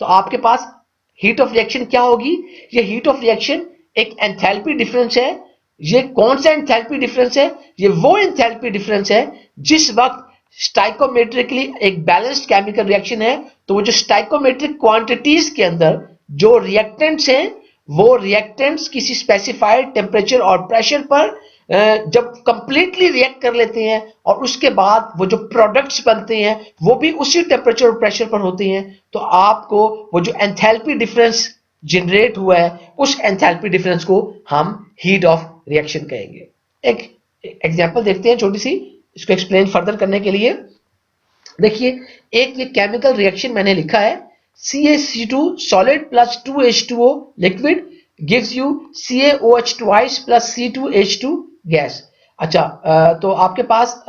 तो आपके पास हीट ऑफ रिएक्शन क्या होगी? ये हीट ऑफ रिएक्शन एक एंथैल्पी डिफरेंस है। ये कौन सा एंथैल्पी डिफरेंस है? ये वो एंथैल्पी डिफरेंस है जिस वक्त स्टाइकोमेट्रिकली एक बैलेंस्ड केमिकल रिएक्शन है, तो वो जो स्टाइकोमेट्रिक क्वांटिटीज के अंदर जो रिएक्टेंट्स हैं, वो रिएक्टेंट्स किसी स्पेसिफाइड टेम्परेचर और प्रेशर पर जब कंप्लीटली रिएक्ट कर लेते हैं और उसके बाद वो जो प्रोडक्ट्स बनते हैं वो भी उसी टेम्परेचर और प्रेशर पर होते हैं, तो आपको वो जो एंथैल्पी डिफरेंस जनरेट हुआ है उस एंथैल्पी डिफरेंस को हम हीट ऑफ रिएक्शन कहेंगे। एक एग्जांपल देखते हैं छोटी सी, इसको एक्सप्लेन फर्दर करने के लिए। देखिए, एक ये केमिकल रिएक्शन मैंने लिखा है, CaC2 solid plus 2H2O liquid gives you CaOH twice plus C2H2 gas. अच्छा, तो आपके पास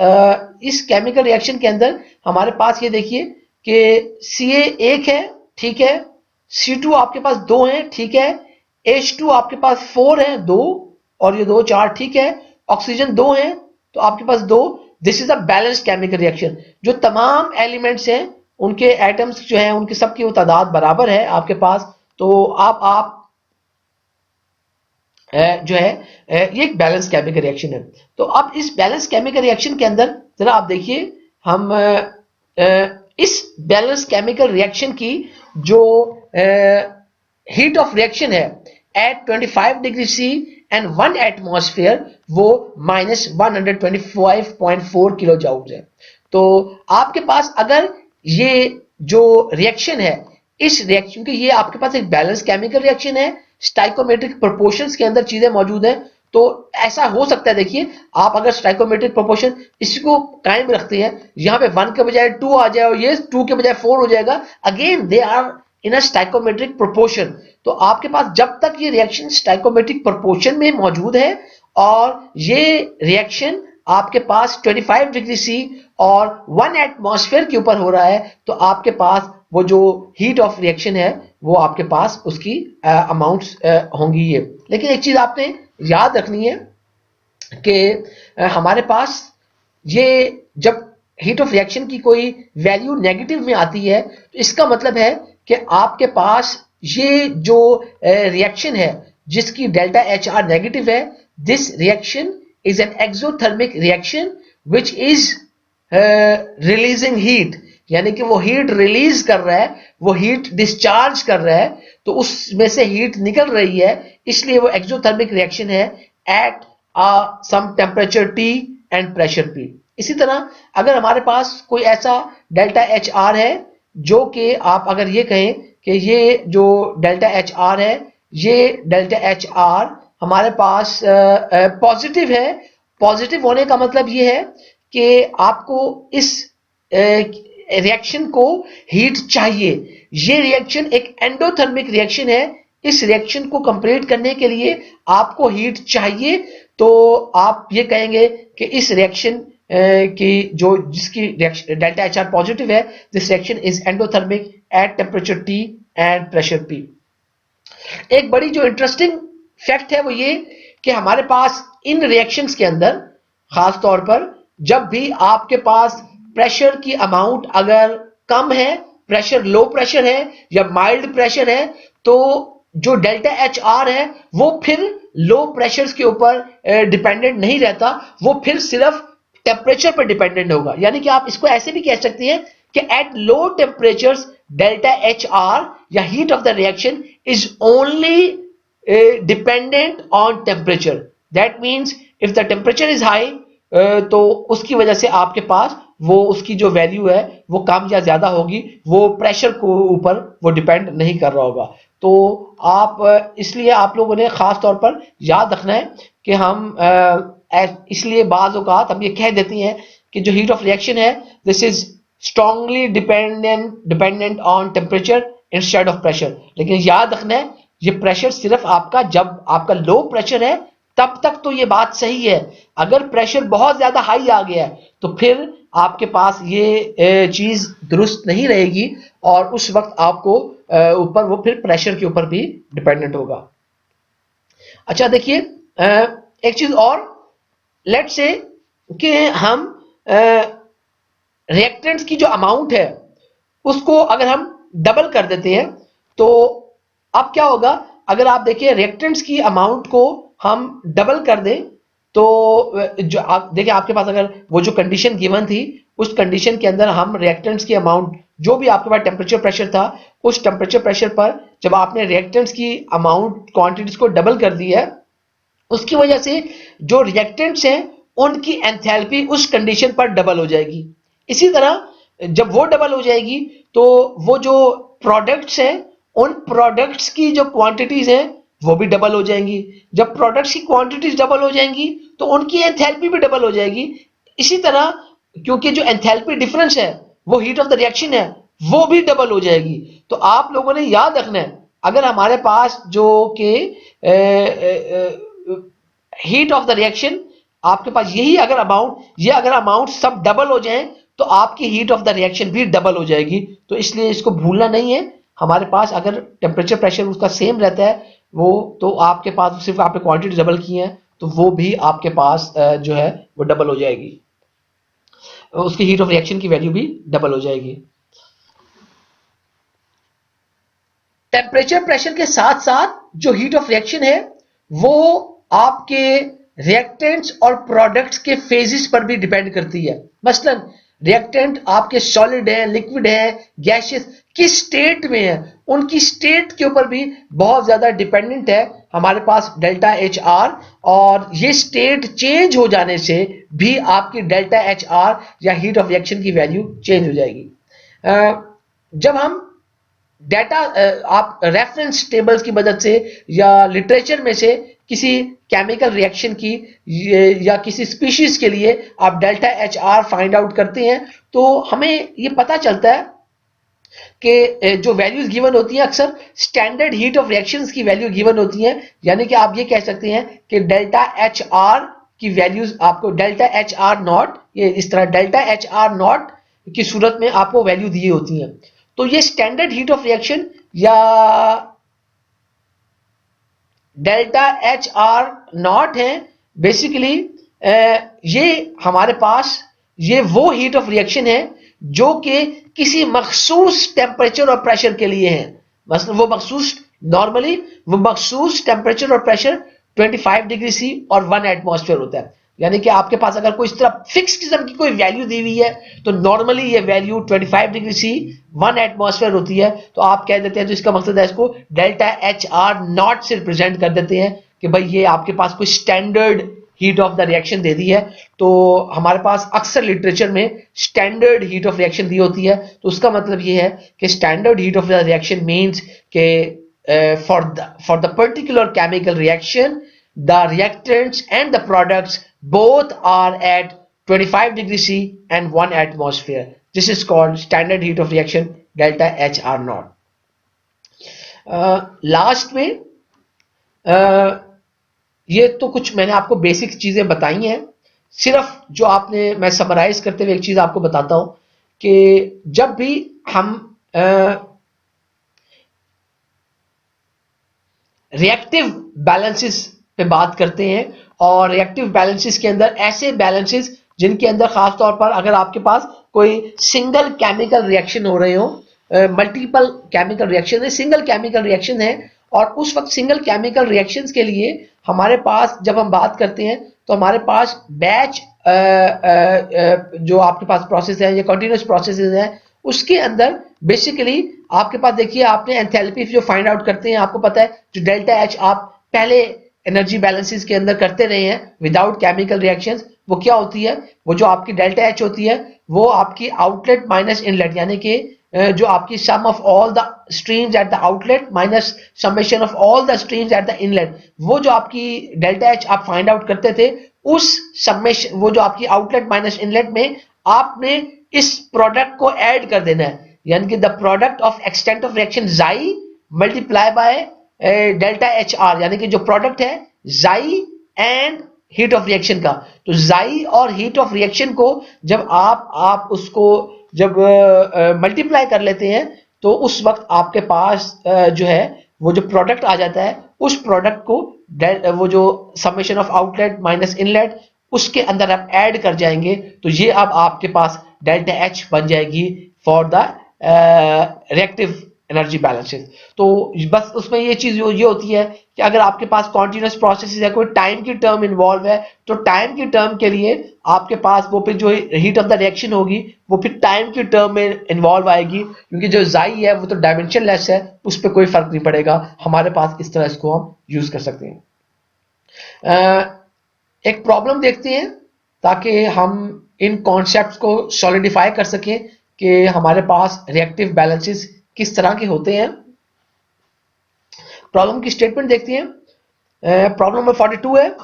इस केमिकल रिएक्शन के अंदर हमारे पास ये देखिए कि Ca एक है, ठीक है, C2 आपके पास दो है, ठीक है, H2 आपके पास 4 है, दो, और ये दो 4, ठीक है, ऑक्सीजन दो है, तो आपके पास दो। This is a balanced chemical reaction. जो तमाम एलिमेंट्स हैं उनके एटम्स जो हैं उनकी सबकी वो तादाद बराबर है आपके पास। तो आप जो है ये एक बैलेंस केमिकल रिएक्शन है। तो अब इस बैलेंस केमिकल रिएक्शन के अंदर जरा आप देखिए, हम इस बैलेंस केमिकल रिएक्शन की जो हीट ऑफ रिएक्शन है at 25 degree C and 1 atmosphere, वो -125.4 किलो जूल है। तो आपके पास अगर ये जो रिएक्शन है, इस रिएक्शन के, ये आपके पास एक बैलेंस केमिकल रिएक्शन है, स्टाइकोमेट्रिक प्रोपोर्शंस के अंदर चीजें मौजूद हैं, तो ऐसा हो सकता है, देखिए आप अगर स्टाइकोमेट्रिक प्रोपोर्शन इसको कायम रखते हैं, यहां पे 1 के बजाय 2 आ जाए और ये 2 के बजाय 4 हो जाएगा, again they are in a stoichiometric proportion. तो आपके पास जब तक ये रिएक्शन स्टाइकोमेट्रिक प्रोपोर्शन में मौजूद है और ये रिएक्शन आपके पास 25 डिग्री सी और 1 एटमॉस्फेयर के ऊपर हो रहा है, तो आपके पास वो जो हीट ऑफ रिएक्शन है वो आपके पास उसकी अमाउंट्स होंगी ये। लेकिन एक चीज आपने याद रखनी है कि हमारे पास ये जब हीट ऑफ रिएक्शन की कोई वैल्यू नेगेटिव में आती है, तो इसका मतलब है कि आपके पास ये जो रिएक्शन है जिसकी डेल्टा एच आर नेगेटिव है, this reaction is an exothermic reaction which is releasing heat, यानी कि वो हीट रिलीज कर रहा है, वो हीट डिस्चार्ज कर रहा है, तो उसमें से हीट निकल रही है, इसलिए वो एक्सोथर्मिक रिएक्शन है at some temperature T and pressure P। इसी तरह अगर हमारे पास कोई ऐसा डेल्टा एच आर है जो कि आप अगर ये कहें कि ये जो डेल्टा एच आर है, ये डेल्टा एच आर हमारे पास पॉजिटिव है। पॉजिटिव होने का मतलब ये है कि आपको इस रिएक्शन को हीट चाहिए। ये रिएक्शन एक एंडोथर्मिक रिएक्शन है, इस रिएक्शन को कंप्लीट करने के लिए आपको हीट चाहिए, तो आप ये कहेंगे कि इस रिएक्शन की जो जिसकी डेल्टा एच आर पॉजिटिव है, this reaction is endothermic at temperature T and pressure P। एक बड़ी जो इंटरेस्टिंग फैक्ट है वो ये कि हमारे पास इन रिएक्शंस के अंदर खास तौर पर जब भी आपके पास प्रेशर की अमाउंट अगर कम है, प्रेशर लो प्रेशर है या माइल्ड प्रेशर है, तो जो डेल्टा एच आर है वो फिर लो प्रेशर्स के ऊपर डिपेंडेंट नहीं रहता, वो फिर सिर्फ टेम्परेचर पर डिपेंडेंट होगा। यानी कि आप इसको ऐसे भी कह सकते हैं कि at low temperatures delta H R या heat of the reaction is only dependent on temperature. That means if the temperature is high, तो उसकी वजह से आपके पास वो उसकी जो वैल्यू है वो कम या ज्यादा होगी, वो प्रेशर को ऊपर वो डिपेंड नहीं कर रहा होगा। तो आप इसलिए आप लोगों ने खास तौर पर याद रखना है कि हम इसलिए बाज़ औक़ात हम ये कह देती हैं कि जो हीट ऑफ रिएक्शन है this is strongly dependent on temperature instead of pressure. लेकिन याद रखना है ये प्रेशर सिर्फ आपका जब आपका लो प्रेशर है तब तक तो ये बात सही है। अगर प्रेशर बहुत ज्यादा हाई आ गया है तो फिर आपके पास ये चीज दुरुस्त नहीं रहेगी और उस वक्त आपको ऊपर वो फिर प्रेशर के ऊपर भी डिपेंडेंट होगा। अच्छा देखिए, एक चीज और, लेट से कि हम रिएक्टेंट्स की जो अमाउंट है उसको अगर हम डबल कर देते हैं, तो अब क्या होगा, अगर आप देखिए रिएक्टेंट्स की अमाउंट को हम डबल कर दें, तो जो आप देखिए आपके पास अगर वो जो कंडीशन गिवन थी, उस कंडीशन के अंदर हम रिएक्टेंट्स की अमाउंट, जो भी आपके पास टेम्परेचर प्रेशर था, उस टेम्परेचर प्रेशर पर जब आपने रिएक्टेंट्स की अमाउंट क्वांटिटीज को डबल कर दी है, उसकी वजह से जो रिएक्टेंट्स हैं उनकी एंथैल्पी उस कंडीशन पर डबल हो जाएगी। इसी तरह जब वो डबल हो जाएगी, तो वो जो प्रोडक्ट्स हैं, उन प्रोडक्ट्स की जो क्वांटिटीज हैं वो भी डबल हो जाएंगी। जब प्रोडक्ट्स की क्वांटिटीज डबल हो जाएंगी, तो उनकी एंथैल्पी भी डबल हो जाएगी। इसी तरह क्योंकि जो एंथैल्पी डिफरेंस है, वो हीट ऑफ द रिएक्शन है, वो भी डबल हो जाएगी। तो आप लोगों ने याद रखना है, अगर हमारे पास जो कि हीट ऑफ द रिएक्शन, आपके पास यही अगर अमाउंट, ये अगर अमाउंट सब डबल हो जाए, तो आपकी हीट ऑफ द रिएक्शन भी डबल हो जाएगी। तो इसलिए इसको भूलना नहीं है। हमारे पास अगर टेम्परेचर प्रेशर उसका सेम रहता है, वो तो आपके पास सिर्फ आपने क्वांटिटी डबल की है, तो वो भी आपके पास जो है वो डबल हो जाएगी, उसकी हीट ऑफ रिएक्शन की वैल्यू भी डबल हो जाएगी। टेम्परेचर प्रेशर के साथ साथ जो हीट ऑफ रिएक्शन है, वो आपके रिएक्टेंट्स और प्रोडक्ट्स के फेजेस पर भी डिपेंड करती है। मसलन रिएक्टेंट आपके सॉलिड है, लिक्विड है, गैसियस, किस स्टेट में है, उनकी स्टेट के ऊपर भी बहुत ज्यादा डिपेंडेंट है हमारे पास डेल्टा एच आर, और ये स्टेट चेंज हो जाने से भी आपकी डेल्टा एच आर या हीट ऑफ रिएक्शन की वैल्यू चेंज हो जाएगी। जब हम डाटा आप रेफरेंस टेबल्स की मदद से या लिटरेचर में से किसी केमिकल रिएक्शन की या किसी स्पीशीज के लिए आप delta H are find out करते हैं, तो हमें ये पता चलता है कि जो वैल्यूज गिवन होती हैं अक्सर स्टैंडर्ड हीट ऑफ रिएक्शंस की वैल्यू गिवन होती हैं। यानी कि आप ये कह सकते हैं कि डेल्टा एच आर की वैल्यूज आपको डेल्टा एच आर नॉट, ये इस तरह डेल्टा एच आर नॉट की सूरत में आपको वैल्यू दी होती हैं। तो ये स्टैंडर्ड हीट ऑफ रिएक्शन या डेल्टा एच आर नॉट है। बेसिकली ये हमारे पास ये वो हीट ऑफ रिएक्शन है जो कि किसी मखसूस टेम्परेचर और प्रेशर के लिए है। मतलब वो मखसूस, नॉर्मली वो मखसूस टेम्परेचर और प्रेशर 25 डिग्री सी और 1 एटमॉस्फेयर होता है। यानी कि आपके पास अगर कोई इस तरह फिक्स किस्म की कोई वैल्यू दी हुई है, तो नॉर्मली ये वैल्यू 25 डिग्री सी 1 एटमॉस्फेयर होती है। तो आप कह देते हैं, तो इसका मकसद है इसको डेल्टा एच आर नॉट से रिप्रेजेंट कर देते हैं कि भाई ये आपके पास कोई standard heat of the reaction दे दी है। तो हमारे पास अक्सर लिटरेचर में स्टैंडर्ड हीट ऑफ रिएक्शन दी होती है। तो उसका मतलब ये है कि standard heat of the reaction means के for the particular chemical reaction, the reactants and the products both are at 25 degrees C and 1 atmosphere. This is called standard heat of reaction delta HR naught. Last में ये तो कुछ मैंने आपको basic चीजें बताई हैं। सिर्फ जो आपने, मैं समराइज करते हुए एक चीज आपको बताता हूं कि जब भी हम रिएक्टिव बैलेंसेस पे बात करते हैं, और रिएक्टिव बैलेंसेस के अंदर ऐसे बैलेंसेस जिनके अंदर खास तौर पर अगर आपके पास कोई सिंगल केमिकल रिएक्शन हो रहे हो, मल्टीपल केमिकल रिएक्शन है, सिंगल केमिकल रिएक्शन है, और उस वक्त सिंगल केमिकल रिएक्शंस के लिए हमारे पास जब हम बात करते हैं, तो हमारे पास बैच जो आपके पास प्रोसेस है या कंटिन्यूस प्रोसेसेस है, उसके अंदर बेसिकली आपके पास देखिए, आपने एंथैल्पी जो फाइंड आउट करते हैं, आपको पता है जो डेल्टा एच आप पहले एनर्जी बैलेंसेस के अंदर करते रहे हैं विदाउट केमिकल रिएक्शंस, वो क्या होती है, वो जो आपकी डेल्टा एच होती है वो आपकी आउटलेट माइनस इनलेट, यानी कि जो आपकी sum of all the streams at the outlet minus summation of all the streams at the inlet, वो जो आपकी डेल्टा एच आप फाइंड आउट करते थे, उस समेशन, वो जो आपकी आउटलेट माइनस इनलेट में आपने इस प्रोडक्ट को ऐड कर देना है। यानी कि the product of extent of reaction xi multiply by delta H R, यानी कि जो प्रोडक्ट है जाई एंड हीट ऑफ रिएक्शन का। तो जाई और हीट ऑफ रिएक्शन को जब आप उसको जब मल्टीप्लाई कर लेते हैं, तो उस वक्त आपके पास जो है वो जो प्रोडक्ट आ जाता है, उस प्रोडक्ट को वो जो summation of outlet minus inlet उसके अंदर आप ऐड कर जाएंगे, तो ये अब आपके पास डेल्टा एच बन जाएगी for the reactive energy balances. तो बस उसमें ये चीज ये होती है कि अगर आपके पास कॉन्टिन्यूस प्रोसेस है, कोई टाइम की टर्म इन्वॉल्व है, तो टाइम की टर्म के लिए आपके पास वो फिर जो हीट ऑफ द रिएक्शन होगी वो फिर टाइम की टर्म में इन्वॉल्व आएगी, क्योंकि जो जाई है वो तो डायमेंशन लेस है, उस पर कोई फर्क नहीं पड़ेगा हमारे पास। इस तरह इसको हम यूज कर सकते हैं। एक प्रॉब्लम देखते हैं ताकि हम इन कॉन्सेप्ट्स को सॉलिडिफाई कर सकें कि हमारे पास रिएक्टिव बैलेंसेस किस तरह के होते हैं। प्रॉब्लम की स्टेटमेंट देखते हैं। प्रॉब्लम नंबर 42 है,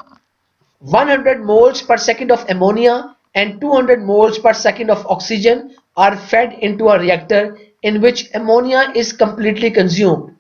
100 moles per second of ammonia and 200 moles per second of oxygen are fed into a reactor in which ammonia is completely consumed.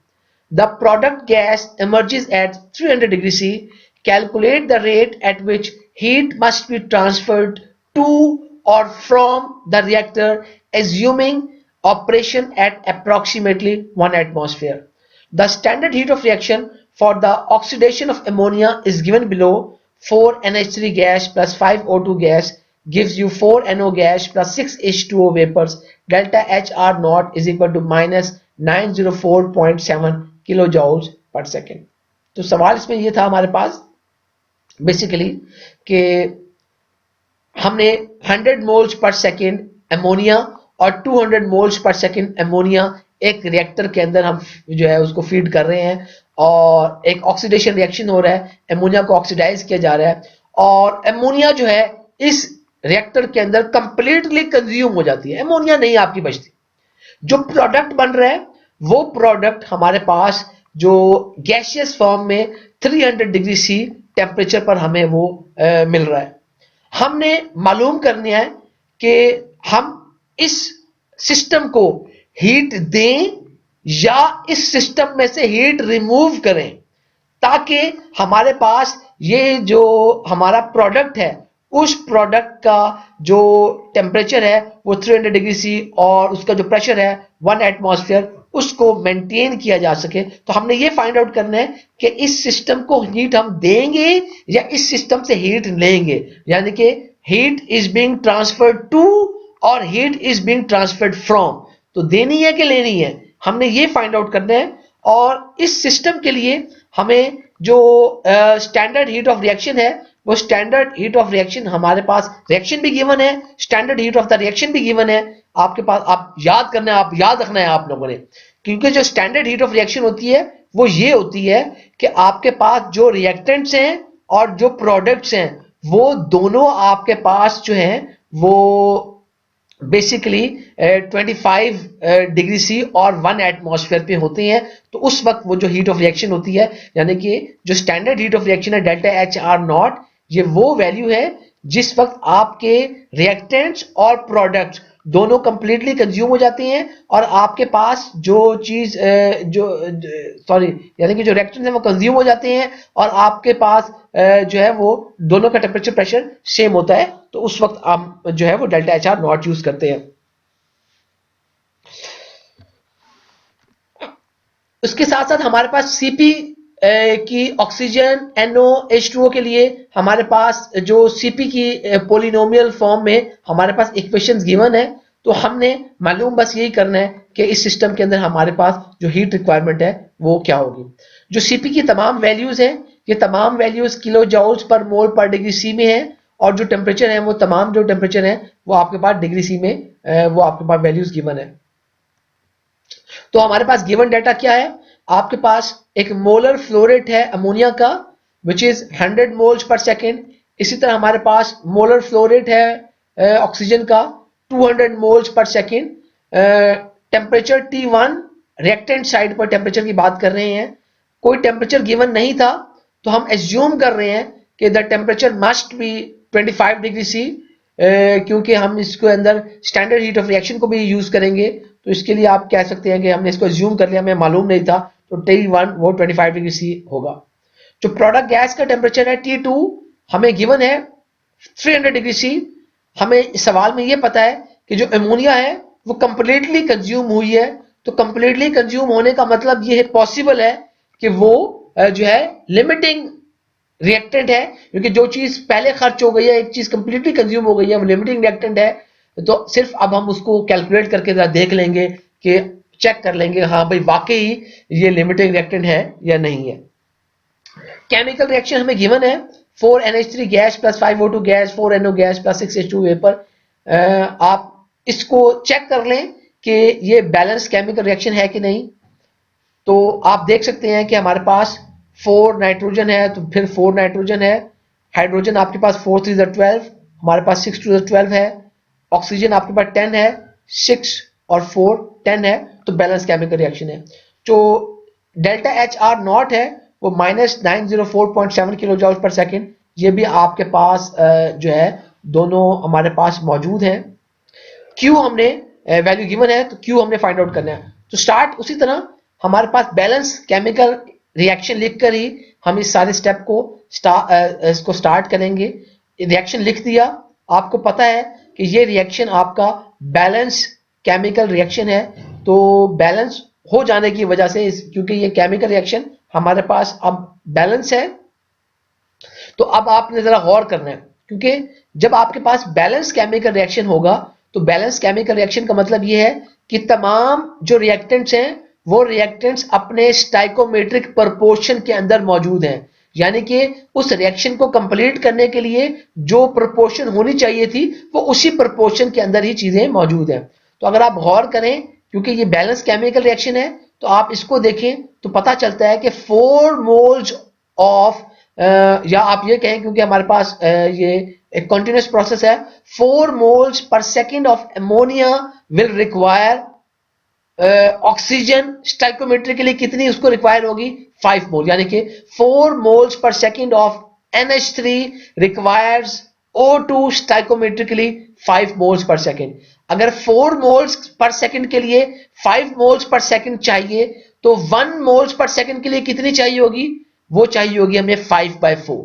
The product gas emerges at 300 degrees C. Calculate the rate at which heat must be transferred to or from the reactor, assuming operation at approximately 1 atmosphere. The standard heat of reaction for the oxidation of ammonia is given below. 4NH3 gas plus 5O2 gas gives you 4NO gas plus 6H2O vapors. Delta HR naught is equal to minus 904.7 kilojoules per second. तो सवाल इसमें ये था हमारे पास basically कि हमने 100 moles per second ammonia और 200 moles per second ammonia एक रिएक्टर के अंदर हम जो है उसको फीड कर रहे हैं, और एक ऑक्सीडेशन रिएक्शन हो रहा है, एमोनिया को ऑक्सीडाइज किया जा रहा है, और एमोनिया जो है इस रिएक्टर के अंदर कंप्लीटली कंज्यूम हो जाती है, एमोनिया नहीं आपकी बचती। जो प्रोडक्ट बन रहा है वो प्रोडक्ट हमारे पास जो गैसियस फॉर्म में 300 डिग्री सी टेम्परेचर पर हमें वो मिल रहा है। हमने मालूम करना है कि हम इस सिस्टम को हीट दें या इस सिस्टम में से हीट रिमूव करें, ताकि हमारे पास ये जो हमारा प्रोडक्ट है उस प्रोडक्ट का जो टेम्परेचर है वो 300 डिग्री सी और उसका जो प्रेशर है 1 एटमॉस्फेयर उसको मेंटेन किया जा सके। तो हमने ये फाइंड आउट करना है कि इस सिस्टम को हीट हम देंगे या इस सिस्टम से हीट लेंगे, यानी कि heat is being transferred to और heat is being transferred from. तो देनी है कि लेनी है, हमने ये फाइंड आउट करना है। और इस सिस्टम के लिए हमें जो स्टैंडर्ड हीट ऑफ रिएक्शन है वो स्टैंडर्ड हीट ऑफ रिएक्शन हमारे पास रिएक्शन भी गिवन है, standard heat of the reaction भी गिवन है आपके पास। आप याद करना है, आप याद रखना है आप लोगों ने, क्योंकि जो स्टैंडर्ड हीट ऑफ रिएक्शन होती है वो ये होती है कि आपके पास जो रिएक्टेंट्स हैं और जो प्रोडक्ट्स हैं वो दोनों आपके पास जो हैं वो बेसिकली 25 डिग्री सी और 1 एटमॉस्फेयर पे होते हैं। तो उस वक्त वो जो हीट ऑफ रिएक्शन होती है, यानी कि जो स्टैंडर्ड हीट ऑफ रिएक्शन है डेल्टा एच आर नॉट, ये वो वैल्यू है जिस वक्त आपके रिएक्टेंट्स और प्रोडक्ट्स दोनों कंप्लीटली कंज्यूम हो जाते हैं और आपके पास जो चीज यानी कि जो रिएक्टेंट्स हैं वो कंज्यूम हो जाते हैं और आपके पास जो है वो दोनों का टेम्परेचर प्रेशर सेम होता है। तो उस वक्त आप जो है वो delta H R not use करते हैं। उसके साथ साथ हमारे पास सीपी की ऑक्सीजन NOH2O के लिए हमारे पास जो सीपी की पोलिनोमियल फॉर्म में हमारे पास इक्वेशंस गिवन है। तो हमने मालूम बस यही करना है कि इस सिस्टम के अंदर हमारे पास जो हीट रिक्वायरमेंट है वो क्या होगी। जो सीपी की तमाम वैल्यूज हैं ये तमाम वैल्यूज किलो जूल्स पर मोल पर डिग्री सी में है, और जो टेम्परेचर है वो तमाम जो टेम्परेचर है वो आपके पास डिग्री सी में वो आपके पास वैल्यूज गिवन है। तो हमारे पास गिवन डाटा क्या है, आपके पास एक मोलर फ्लो रेट है अमोनिया का which is 100 moles per second. इसी तरह हमारे पास मोलर फ्लो रेट है ऑक्सीजन का 200 moles per second. Temperature T1 reactant side पर टेम्परेचर की बात कर रहे हैं, कोई टेम्परेचर गिवन नहीं था तो हम एज्यूम कर रहे हैं कि the temperature must be 25 degree C, क्योंकि हम इसके अंदर स्टैंडर्ड हीट ऑफ रिएक्शन को भी यूज करेंगे। तो इसके लिए आप कह सकते हैं कि हमने इसको एज्यूम कर लिया, हमें मालूम नहीं था, तो T1 वो 25 डिग्री सी होगा। जो प्रोडक्ट गैस का टेम्परेचर है T2 हमें गिवन है 300 डिग्री सी। हमें इस सवाल में ये पता है कि जो अमोनिया है वो कंप्लीटली कंज्यूम हुई है, तो कंप्लीटली कंज्यूम होने का मतलब ये पॉसिबल है कि वो जो है लिमिटिंग रिएक्टेंट है, क्योंकि जो चीज पहले खर्च हो गई है, एक चीज कंप्लीटली कंज्यूम हो गई है, वो लिमिटिंग रिएक्टेंट है। तो सिर्फ अब हम उसको कैलकुलेट करके जरा देख लेंगे कि चेक कर लेंगे हाँ भाई वाकई ये लिमिटिंग रिएक्टेंट है या नहीं है। केमिकल रिएक्शन हमें गिवन है 4NH3 gas plus 5O2 gas 4NO gas plus 6H2 vapour. आप इसको चेक कर लें कि ये बैलेंस केमिकल रिएक्शन है कि नहीं। तो आप देख सकते हैं कि हमारे पास 4 नाइट्रोजन है, तो फिर 4 नाइट्रोजन है, हाइड्रोजन आपके पास 4 3 12, हमारे पास 6 2 12 है, ऑक्सीजन आपके पास 10 है, 6 और 4 10 है, तो बैलेंस केमिकल रिएक्शन है। जो डेल्टा HR नॉट है वो -904.7 किलो जूल पर सेकेंड, ये भी आपके पास जो है दोनों हमारे पास मौजूद हैं। क्यू हमने वैल्यू गिवन है, तो क्यू हमने फाइंड आउट करना है। तो स्टार्ट उसी तरह हमारे पास बैलेंस केमिकल रिएक्शन लिखकर ही हम इस सारे स्टेप को इसको स्टार्ट करेंगे। रिएक्शन लिख दिया, आपको पता है कि ये रिएक्शन आपका बैलेंस केमिकल रिएक्शन है। तो बैलेंस हो जाने की वजह से, क्योंकि ये केमिकल रिएक्शन हमारे पास अब बैलेंस है, तो अब आपने जरा गौर करना है, क्योंकि जब आपके पास बैलेंस केमिकल रिएक्शन होगा तो बैलेंस केमिकल रिएक्शन का मतलब यह है कि तमाम जो रिएक्टेंट्स हैं वो रिएक्टेंट्स अपने स्टाइकोमेट्रिक प्रोपोर्शन के अंदर मौजूद हैं, यानी कि उस रिएक्शन को कंप्लीट करने के लिए जो प्रोपोर्शन होनी चाहिए थी वो उसी प्रोपोर्शन के अंदर ही चीजें मौजूद हैं। तो अगर आप गौर करें, क्योंकि ये बैलेंस केमिकल रिएक्शन है, तो आप इसको देखें तो पता चलता है कि 4 मोल्स ऑफ या आप ये कहें क्योंकि हमारे पास ये एक कॉन्टिन्यूस प्रोसेस है, 4 moles per second of ammonia will require oxygen stoichiometrically कितनी उसको रिक्वायर होगी 5 मोल, यानी कि 4 moles per second of NH3 requires O2 स्टाइकोमेट्रिकली 5 moles per second. अगर 4 मोल्स पर सेकेंड के लिए 5 मोल्स पर सेकेंड चाहिए तो 1 मोल्स पर सेकेंड के लिए कितनी चाहिए होगी, वो चाहिए होगी हमें 5/4,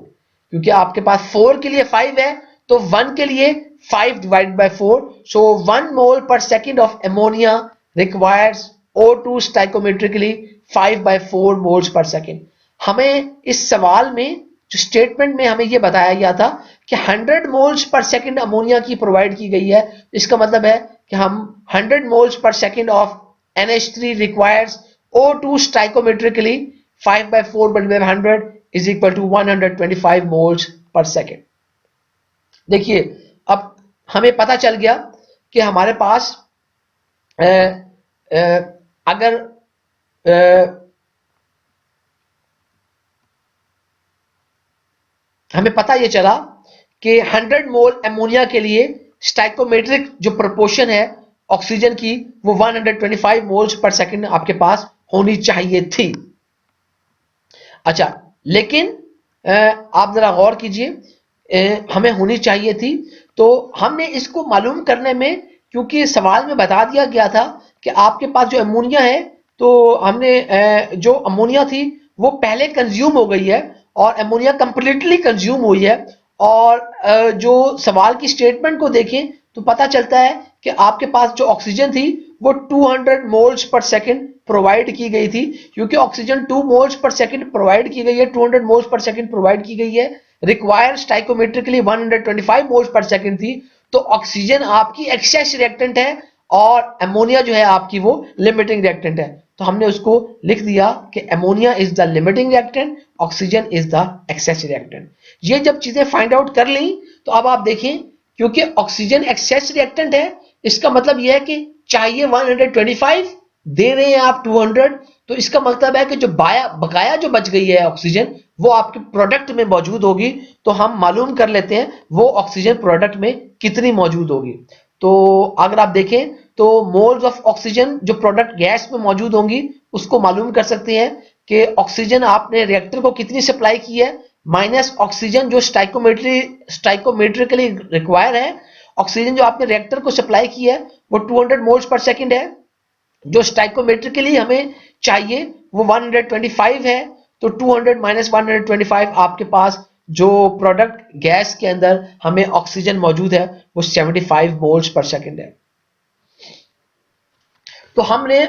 क्योंकि आपके पास 4 के लिए 5 है तो 1 के लिए 5 डिवाइड बाय 4, सो 1 मोल पर second of ammonia requires O2 stoichiometrically 5/4 moles per second. हमें इस सवाल में जो स्टेटमेंट में हमें यह बताया गया था कि 100 मोल्स पर सेकेंड अमोनिया की प्रोवाइड की गई है, इसका मतलब है कि हम 100 moles per second of NH3 requires O2 stoichiometrically 5/4 is equal to 125 moles per second. देखिए अब हमें पता चल गया कि हमारे पास अगर हमें पता यह चला कि 100 मोल अमोनिया के लिए स्टाइकोमेट्रिक जो प्रोपोर्शन है ऑक्सीजन की वो 125 मोल्स पर सेकेंड आपके पास होनी चाहिए थी। अच्छा, लेकिन आप जरा गौर कीजिए, हमें होनी चाहिए थी, तो हमने इसको मालूम करने में, क्योंकि सवाल में बता दिया गया था कि आपके पास जो अमोनिया है, तो हमने जो अमोनिया थी वो पहले कंज्यूम हो गई है और अमोनिया कंप्लीटली कंज्यूम हुई है, और जो सवाल की स्टेटमेंट को देखें तो पता चलता है कि आपके पास जो ऑक्सीजन थी वो 200 मोल्स पर सेकेंड प्रोवाइड की गई थी, क्योंकि oxygen 2 moles per second provide की गई है, 200 मोल्स पर सेकेंड प्रोवाइड की गई है, रिक्वायर्ड स्टाइकोमेट्रिकली 125 मोल्स पर सेकेंड थी। तो ऑक्सीजन आपकी एक्सेस रिएक्टेंट है और अमोनिया जो है आपकी वो लिमिटिंग रिएक्टेंट है। तो हमने उसको लिख दिया कि ammonia is the limiting reactant, oxygen is the excess reactant. ये जब चीजें फाइंड आउट कर ली तो अब आप देखें, क्योंकि ऑक्सीजन एक्सेस रिएक्टेंट है, इसका मतलब यह है कि चाहिए 125, दे रहे हैं आप 200, तो इसका मतलब है कि जो बकाया जो बच गई है ऑक्सीजन वो आपके प्रोडक्ट में मौजूद होगी। तो हम मालूम कर लेते हैं वो ऑक्सीजन प्रोडक्ट में कितनी मौजूद होगी। तो अगर आप देखें तो मोल्स ऑफ ऑक्सीजन जो प्रोडक्ट गैस में मौजूद होंगी उसको मालूम कर सकते हैं कि ऑक्सीजन आपने रिएक्टर को कितनी सप्लाई की है माइनस ऑक्सीजन जो स्टाइकोमेट्रिकली रिक्वायर है। ऑक्सीजन जो आपने रिएक्टर को सप्लाई की है वो 200 मोल्स पर सेकेंड है, जो स्टाइकोमेट्रिकली हमें चाहिए वो 125 है। तो 200 माइनस 125 आपके पास जो प्रोडक्ट गैस के अंदर हमें ऑक्सीजन मौजूद है वो 75 मोल्स पर सेकेंड है। तो हमने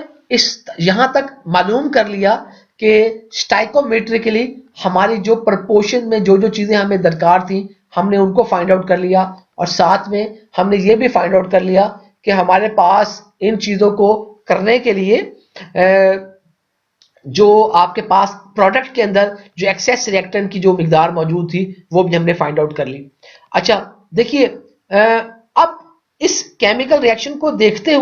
यहां तक मालूम कर लिया कि स्टाइकोमेट्रिकली हमारी जो प्रपोर्शन में जो जो चीजें हमें दरकार थी हमने उनको फाइंड आउट कर लिया, और साथ में हमने ये भी फाइंड आउट कर लिया कि हमारे पास इन चीजों को करने के लिए जो आपके पास प्रोडक्ट के अंदर जो एक्सेस रिएक्टेंट की जो मिकदार मौजूद थी वो भी हमने फाइंड आउट कर ली। अच्छा देखिए, अब इस केमिकल रिएक्शन को देखते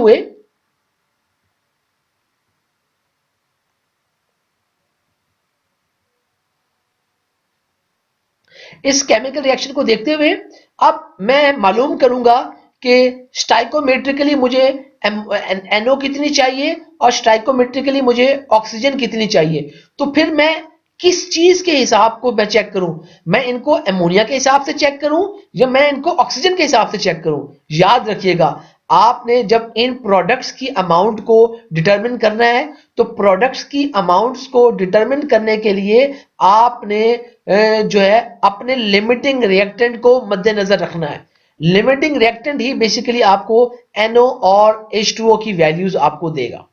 हुए अब मैं मालूम करूंगा कि स्टाइकोमेट्रिकली मुझे NO कितनी चाहिए और स्टाइकोमेट्रिकली मुझे ऑक्सीजन कितनी चाहिए। तो फिर मैं किस चीज के हिसाब को मैं चेक करूं, मैं इनको अमोनिया के हिसाब से चेक करूं या मैं इनको ऑक्सीजन के हिसाब से चेक करूं। याद रखिएगा, आपने जब इन प्रोडक्ट्स की अमाउंट को डिटरमिन करना है तो प्रोडक्ट्स की अमाउंट्स को डिटरमिन करने के लिए आपने जो है अपने लिमिटिंग रिएक्टेंट को मद्देनजर रखना है। लिमिटिंग रिएक्टेंट ही बेसिकली आपको NO और H2O की वैल्यूज आपको देगा,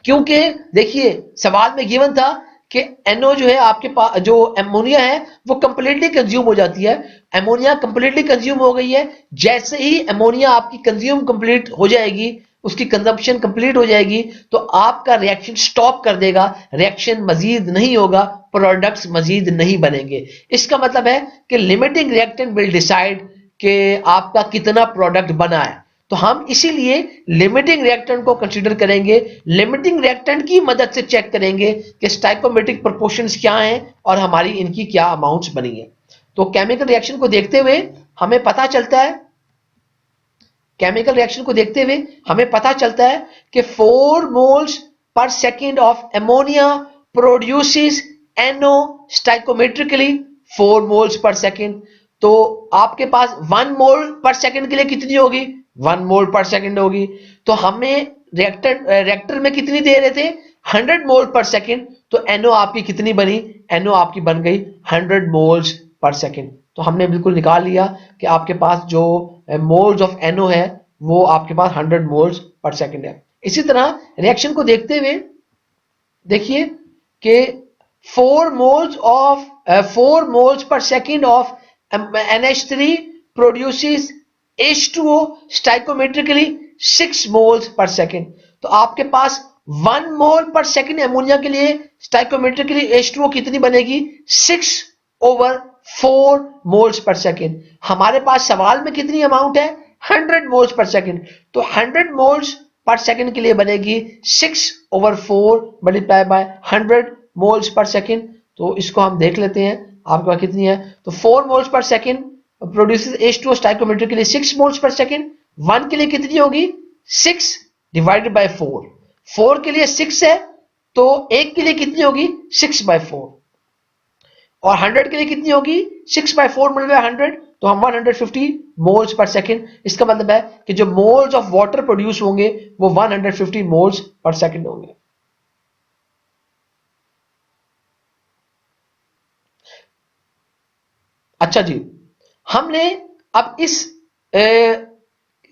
क्योंकि देखिए सवाल में गिवन था कि NO जो है आपके पास, जो अमोनिया है वो कंप्लीटली कंज्यूम हो जाती है। अमोनिया कंप्लीटली कंज्यूम हो गई है, जैसे ही अमोनिया आपकी कंज्यूम कंप्लीट हो जाएगी, उसकी कंजम्पशन कंप्लीट हो जाएगी, तो आपका रिएक्शन स्टॉप कर देगा, रिएक्शन मजीद नहीं होगा, प्रोडक्ट्स मजीद नहीं बनेंगे। इसका मतलब है कि लिमिटिंग रिएक्टेंट विल डिसाइड कि आपका कितना प्रोडक्ट बना है। तो हम इसीलिए लिमिटिंग रिएक्टेंट को कंसीडर करेंगे, लिमिटिंग रिएक्टेंट की मदद से चेक करेंगे कि स्टाइकोमेट्रिक प्रोपोर्शंस क्या हैं और हमारी इनकी क्या अमाउंट्स बनी है। तो केमिकल रिएक्शन को देखते हुए हमें पता चलता है, कि 4 moles per second of ammonia produces NO स्टाइकोमेट्रिकली 4 moles per second. तो आपके पास 1 मोल पर सेकेंड के लिए कितनी होगी, 1 मोल पर सेकेंड होगी। तो हमें रिएक्टर में कितनी दे रहे थे, 100 मोल पर सेकेंड। तो NO आपकी कितनी बनी, NO आपकी बन गई 100 मोल्स पर सेकेंड। तो हमने बिल्कुल निकाल लिया कि आपके पास जो मोल्स ऑफ NO है वो आपके पास 100 मोल्स पर सेकेंड है। इसी तरह रिएक्शन को देखते हुए देखिए कि 4 moles per second of NH3 produces H2O स्टाइकोमेट्रिकली 6 moles per second. तो आपके पास 1 मोल पर सेकेंड अमोनिया के लिए स्टाइकोमेट्रिकली H2O कितनी बनेगी, 6/4 मोल्स पर सेकेंड। हमारे पास सवाल में कितनी अमाउंट है, 100 मोल्स पर सेकेंड। तो 100 मोल्स पर सेकेंड के लिए बनेगी 6/4 multiply by 100 moles per second. तो इसको हम देख लेते हैं आपके पास कितनी है। तो 4 moles per second produces H2O स्टाइकोमेट्रिकली 6 moles per second. 1 के लिए कितनी होगी, 6 डिवाइडेड बाय 4। 4 के लिए 6 है तो 1 के लिए कितनी होगी, 6/4। और 100 के लिए कितनी होगी, 6/4 मल्टीप्लाई 100, तो हम 150 मोल्स पर सेकेंड। इसका मतलब है कि जो मोल्स ऑफ वाटर प्रोड्यूस होंगे वो 150 मोल्स पर सेकेंड होंगे। अच्छा जी, हमने अब इस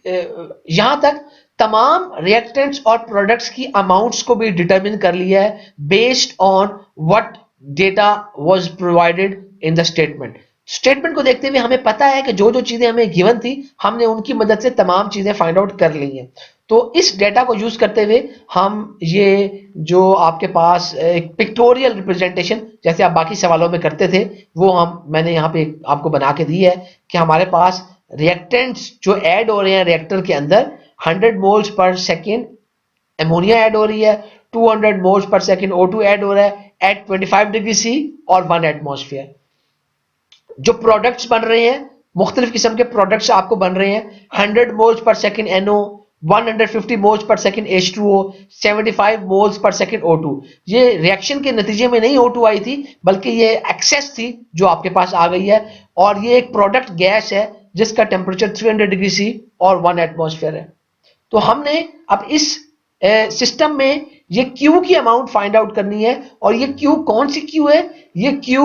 यहां तक तमाम रिएक्टेंट्स और प्रोडक्ट्स की अमाउंट्स को भी डिटरमिन कर लिया है based on what data was provided in the statement. Statement को देखते हुए हमें पता है कि जो जो चीजें हमें गिवन थी हमने उनकी मदद से तमाम चीजें फाइंड आउट कर ली हैं। तो इस डेटा को यूज करते हुए हम ये जो आपके पास एक पिक्टोरियल रिप्रेजेंटेशन जैसे आप बाकी सवालों में करते थे वो मैंने यहाँ पे आपको बना के दी है कि हमारे पास रिएक्टेंट्स जो ऐड हो रहे हैं रिएक्टर के अंदर 100 moles per second ammonia add हो रही है, 200 moles per second O2 add हो रहा है एट 25 डिग्री C और 1 एटमॉस्फेयर। जो प्रोडक्ट्स बन रहे हैं, मुख्तलिफ किस्म के प्रोडक्ट्स आपको बन रहे हैं, 100 moles per second NO, 150 moles per second H2O, 75 moles per second O2। ये रिएक्शन के नतीजे में नहीं O2 आई थी बल्कि ये एक्सेस थी जो आपके पास आ गई है, और ये एक प्रोडक्ट गैस है जिसका टेम्परेचर 300 डिग्री C और 1 एटमॉस्फेयर है। तो हमने अब इस सिस्टम में ये Q की अमाउंट फाइंड आउट करनी है, और ये Q कौन सी Q है, ये Q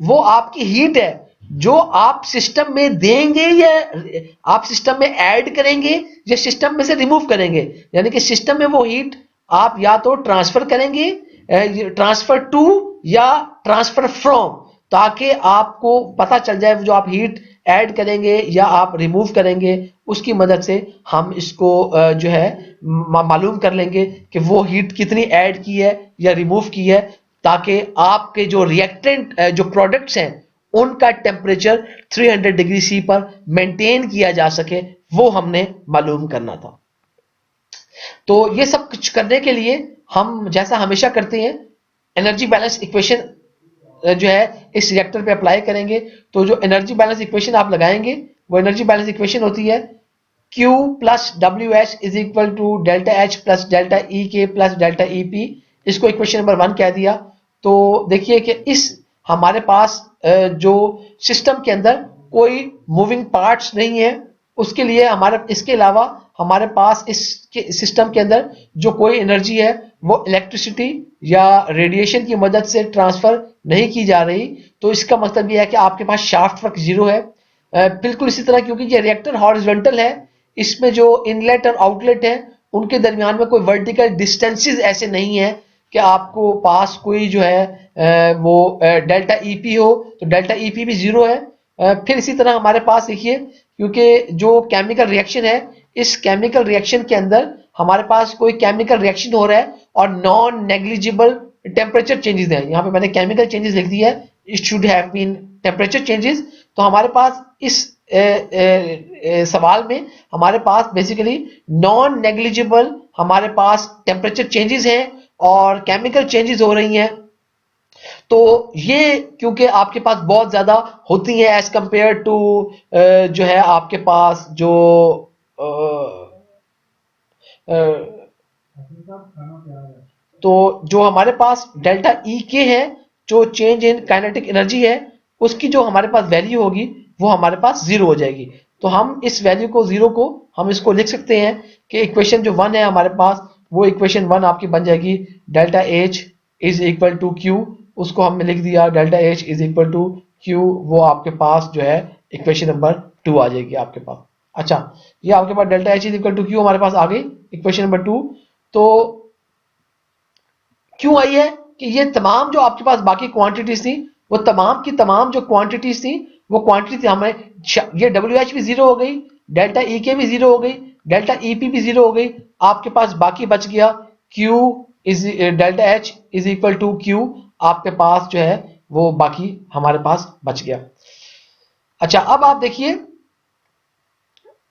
वो आपकी हीट है जो आप सिस्टम में देंगे या आप सिस्टम में ऐड करेंगे या सिस्टम में से रिमूव करेंगे। यानी कि सिस्टम में वो हीट आप या तो ट्रांसफर करेंगे ट्रांसफर टू या ट्रांसफर फ्रॉम, ताकि आपको पता चल जाए जो आप हीट ऐड करेंगे या आप रिमूव करेंगे उसकी मदद से हम इसको जो है मालूम कर लेंगे कि वो हीट कितनी ऐड की है या रिमूव की है, ताकि आपके जो रिएक्टेंट जो प्रोडक्ट्स हैं उनका टेम्परेचर 300 डिग्री सी पर मेंटेन किया जा सके, वो हमने मालूम करना था। तो ये सब कुछ करने के लिए हम जैसा हमेशा करते हैं एनर्जी बैलेंस इक्वेशन जो है इस रिएक्टर पे अप्लाई करेंगे। तो जो एनर्जी बैलेंस इक्वेशन आप लगाएंगे वो एनर्जी बैलेंस इक्वेशन होती है Q plus W H is equal to delta H plus delta E के प्लस डेल्टा ई पी। इसको इक्वेशन नंबर 1 कह दिया। तो देखिए कि इस हमारे पास जो सिस्टम के अंदर कोई मूविंग पार्ट्स नहीं है, उसके लिए हमारे इसके अलावा हमारे पास इस सिस्टम के अंदर जो कोई एनर्जी है वो इलेक्ट्रिसिटी या रेडिएशन की मदद से ट्रांसफर नहीं की जा रही। तो इसका मतलब यह है कि आपके पास शाफ्ट वर्क जीरो है। बिल्कुल इसी तरह क्योंकि ये रिएक्टर हॉरिजॉन्टल है, इसमें जो इनलेट और आउटलेट है उनके दरमियान में कोई वर्टिकल डिस्टेंसेस ऐसे नहीं है कि आपको पास कोई जो है वो डेल्टा ईपी हो, तो डेल्टा ईपी भी जीरो है। फिर इसी तरह हमारे पास देखिए क्योंकि जो केमिकल रिएक्शन है इस केमिकल रिएक्शन के अंदर हमारे पास कोई केमिकल रिएक्शन हो रहा है और नॉन नेग्लिजिबल टेम्परेचर चेंजेस हैं। यहाँ पे मैंने केमिकल चेंजेस लिख दिया है, it should have been temperature changes. तो हमारे पास इस सवाल में हमारे पास बेसिकली नॉन नेग्लिजिबल हमारे पास टेम्परेचर चेंजेस हैं और केमिकल चेंजेस हो रही हैं। तो ये क्योंकि आपके पास बहुत ज्यादा होती है एज कंपेयर टू जो है आपके पास जो तो जो हमारे पास डेल्टा ई के है जो चेंज इन काइनेटिक एनर्जी है उसकी जो हमारे पास वैल्यू होगी वो हमारे पास जीरो हो जाएगी। तो हम इस वैल्यू को जीरो को हम इसको लिख सकते हैं कि इक्वेशन जो 1 है हमारे पास वो इक्वेशन 1 आपकी बन जाएगी delta H is equal to Q. उसको हमने लिख दिया delta H is equal to Q, वो आपके पास जो है इक्वेशन नंबर 2 आ जाएगी आपके पास। अच्छा, ये आपके पास delta H is equal to Q हमारे पास आ गई इक्वेशन नंबर 2। तो क्यों आई है कि ये तमाम जो आपके पास बाकी क्वांटिटीज थी वो तमाम की तमाम जो क्वांटिटीज थी वो क्वांटिटी हमें ये डब्ल्यू एच भी जीरो हो गई, डेल्टा ई के भी जीरो हो गई, डेल्टा ई पी भी जीरो हो गई। आपके पास बाकी बच गया Q is delta H is equal to Q, आपके पास जो है वो बाकी हमारे पास बच गया। अच्छा, अब आप देखिए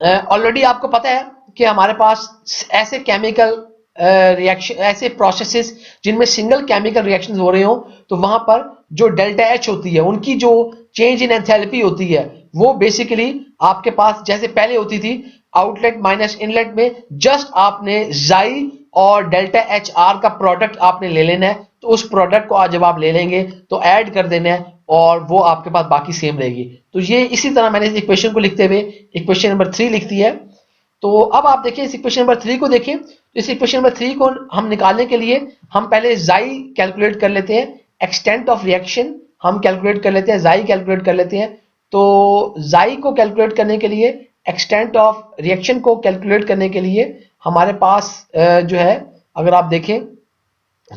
ऑलरेडी आपको पता है कि हमारे पास ऐसे केमिकल रिएक्शन ऐसे प्रोसेसेस जिनमें सिंगल केमिकल रिएक्शंस हो रहे हो तो वहां पर जो डेल्टा एच होती है उनकी जो चेंज इन एंथैल्पी होती है वो बेसिकली आपके पास जैसे पहले होती थी आउटलेट माइनस इनलेट में जस्ट आपने जाई और डेल्टा एच आर का प्रोडक्ट आपने ले लेना है। तो उस प्रोडक्ट को आज जब आप ले लेंगे तो ऐड कर देना है और वो आपके पास बाकी सेम रहेगी। तो ये इसी तरह मैंने इस इक्वेशन को लिखते हुए इक्वेशन नंबर 3 लिख दी है। तो अब आप देखिए इस इक्वेशन नंबर 3 को देखें। इस इक्वेशन नंबर 3 को हम निकालने के लिए हम पहले जाई कैलकुलेट कर लेते हैं, एक्सटेंट ऑफ रिएक्शन हम कैलकुलेट कर लेते हैं, जाई कैलकुलेट कर लेते हैं। तो जाई को कैलकुलेट करने के लिए एक्सटेंट ऑफ रिएक्शन को कैलकुलेट करने के लिए हमारे पास जो है अगर आप देखें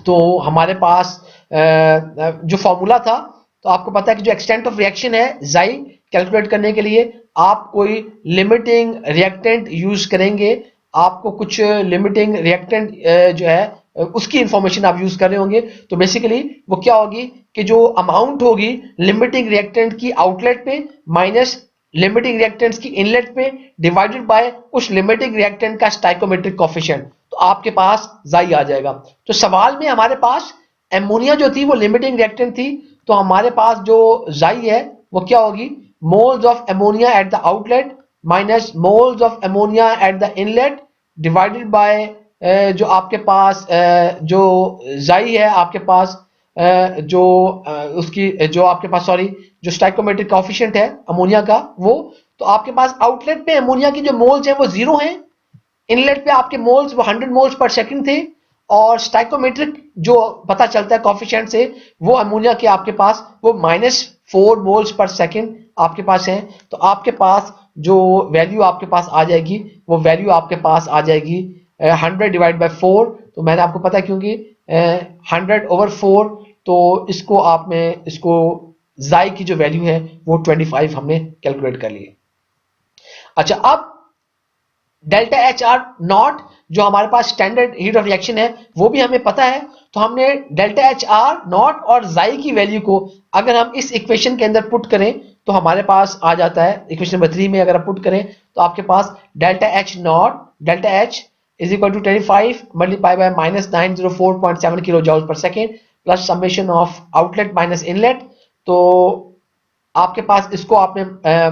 तो हमारे पास जो फॉर्मूला था तो आपको पता है कि जो एक्सटेंट ऑफ रिएक्शन है जाई कैलकुलेट करने के लिए आप कोई लिमिटिंग रिएक्टेंट यूज करेंगे। आपको कुछ लिमिटिंग रिएक्टेंट जो है उसकी इंफॉर्मेशन आप यूज कर रहे होंगे। तो बेसिकली वो क्या होगी कि जो अमाउंट होगी लिमिटिंग रिएक्टेंट की आउटलेट पे माइनस लिमिटिंग रिएक्टेंट्स की इनलेट पे डिवाइडेड बाय उस लिमिटिंग रिएक्टेंट का स्टाइकोमेट्रिक कोफिशिएंट, तो आपके पास जाई आ जाएगा। तो सवाल में हमारे पास एमोनिया जो थी वो लिमिटिंग रिएक्टेंट थी, तो हमारे पास जो जाई है वो क्या होगी moles of ammonia eight the outlet minus moles of ammonia eight the inlet divided bye जो आपके पास जो जाई है आपके पास जो उसकी जो आपके पास सॉरी जो स्टाइकोमेट्रिक कोफिशिएंट है अमोनिया का वो, तो आपके पास आउटलेट पे अमोनिया की जो मोल्स है वो 0 हैं, इनलेट पे आपके मोल्स वो 100 मोल्स पर सेकंड थे और स्टाइकोमेट्रिक जो पता चलता है कोफिशिएंट से वो अमोनिया के आपके पास वो -4 मोल्स पर सेकंड आपके पास है। तो आपके पास जो वैल्यू आपके पास आ जाएगी वो वैल्यू आपके पास आ जाएगी 100 डिवाइड बाय 4, तो मैंने आपको पता है क्योंकि 100/4, तो इसको आप में इसको जाई की जो वैल्यू है वो 25 हमने कैलकुलेट कर ली। अच्छा, अब डेल्टा एच आर नॉट जो हमारे पास स्टैंडर्ड हीट ऑफ रिएक्शन है वो भी हमें पता है, तो हमने डेल्टा एच आर नॉट और जाई की वैल्यू को अगर हम इस इक्वेशन के अंदर पुट करें तो हमारे पास आ जाता है इक्वेशन नंबर 3 में अगर आप पुट करें तो आपके पास delta H naught delta H is equal to 25 multiply by -904.7 kilo joule per second plus summation of outlet minus inlet. तो आपके पास इसको आपने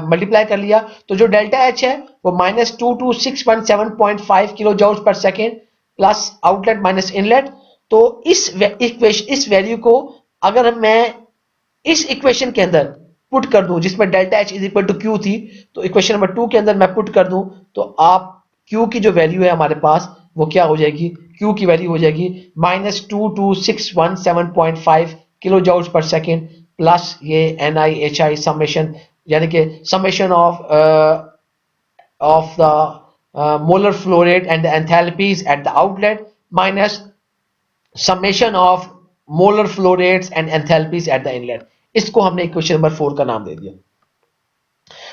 मल्टीप्लाई कर लिया तो जो डेल्टा एच है वो -2261.7.5 kilo joule per second plus outlet minus inlet. तो इस वैल्यू को अगर मैं इस इक्वेशन के अंदर पुट कर दूं जिसमें delta H is equal to Q थी, तो इक्वेशन नंबर 2 के अंदर मैं पुट कर दूं तो आप क्यू की जो वैल्यू है हमारे पास वो क्या हो जाएगी, क्यू की वैल्यू हो जाएगी -22617.5 kilo joule per second plus ये NiHi समेशन, यानी कि summation of the molar flow rate and the enthalpies eight the outlet minus summation of molar flow rates and enthalpies eight the inlet. इसको हमने equation number 4 का नाम दे दिया।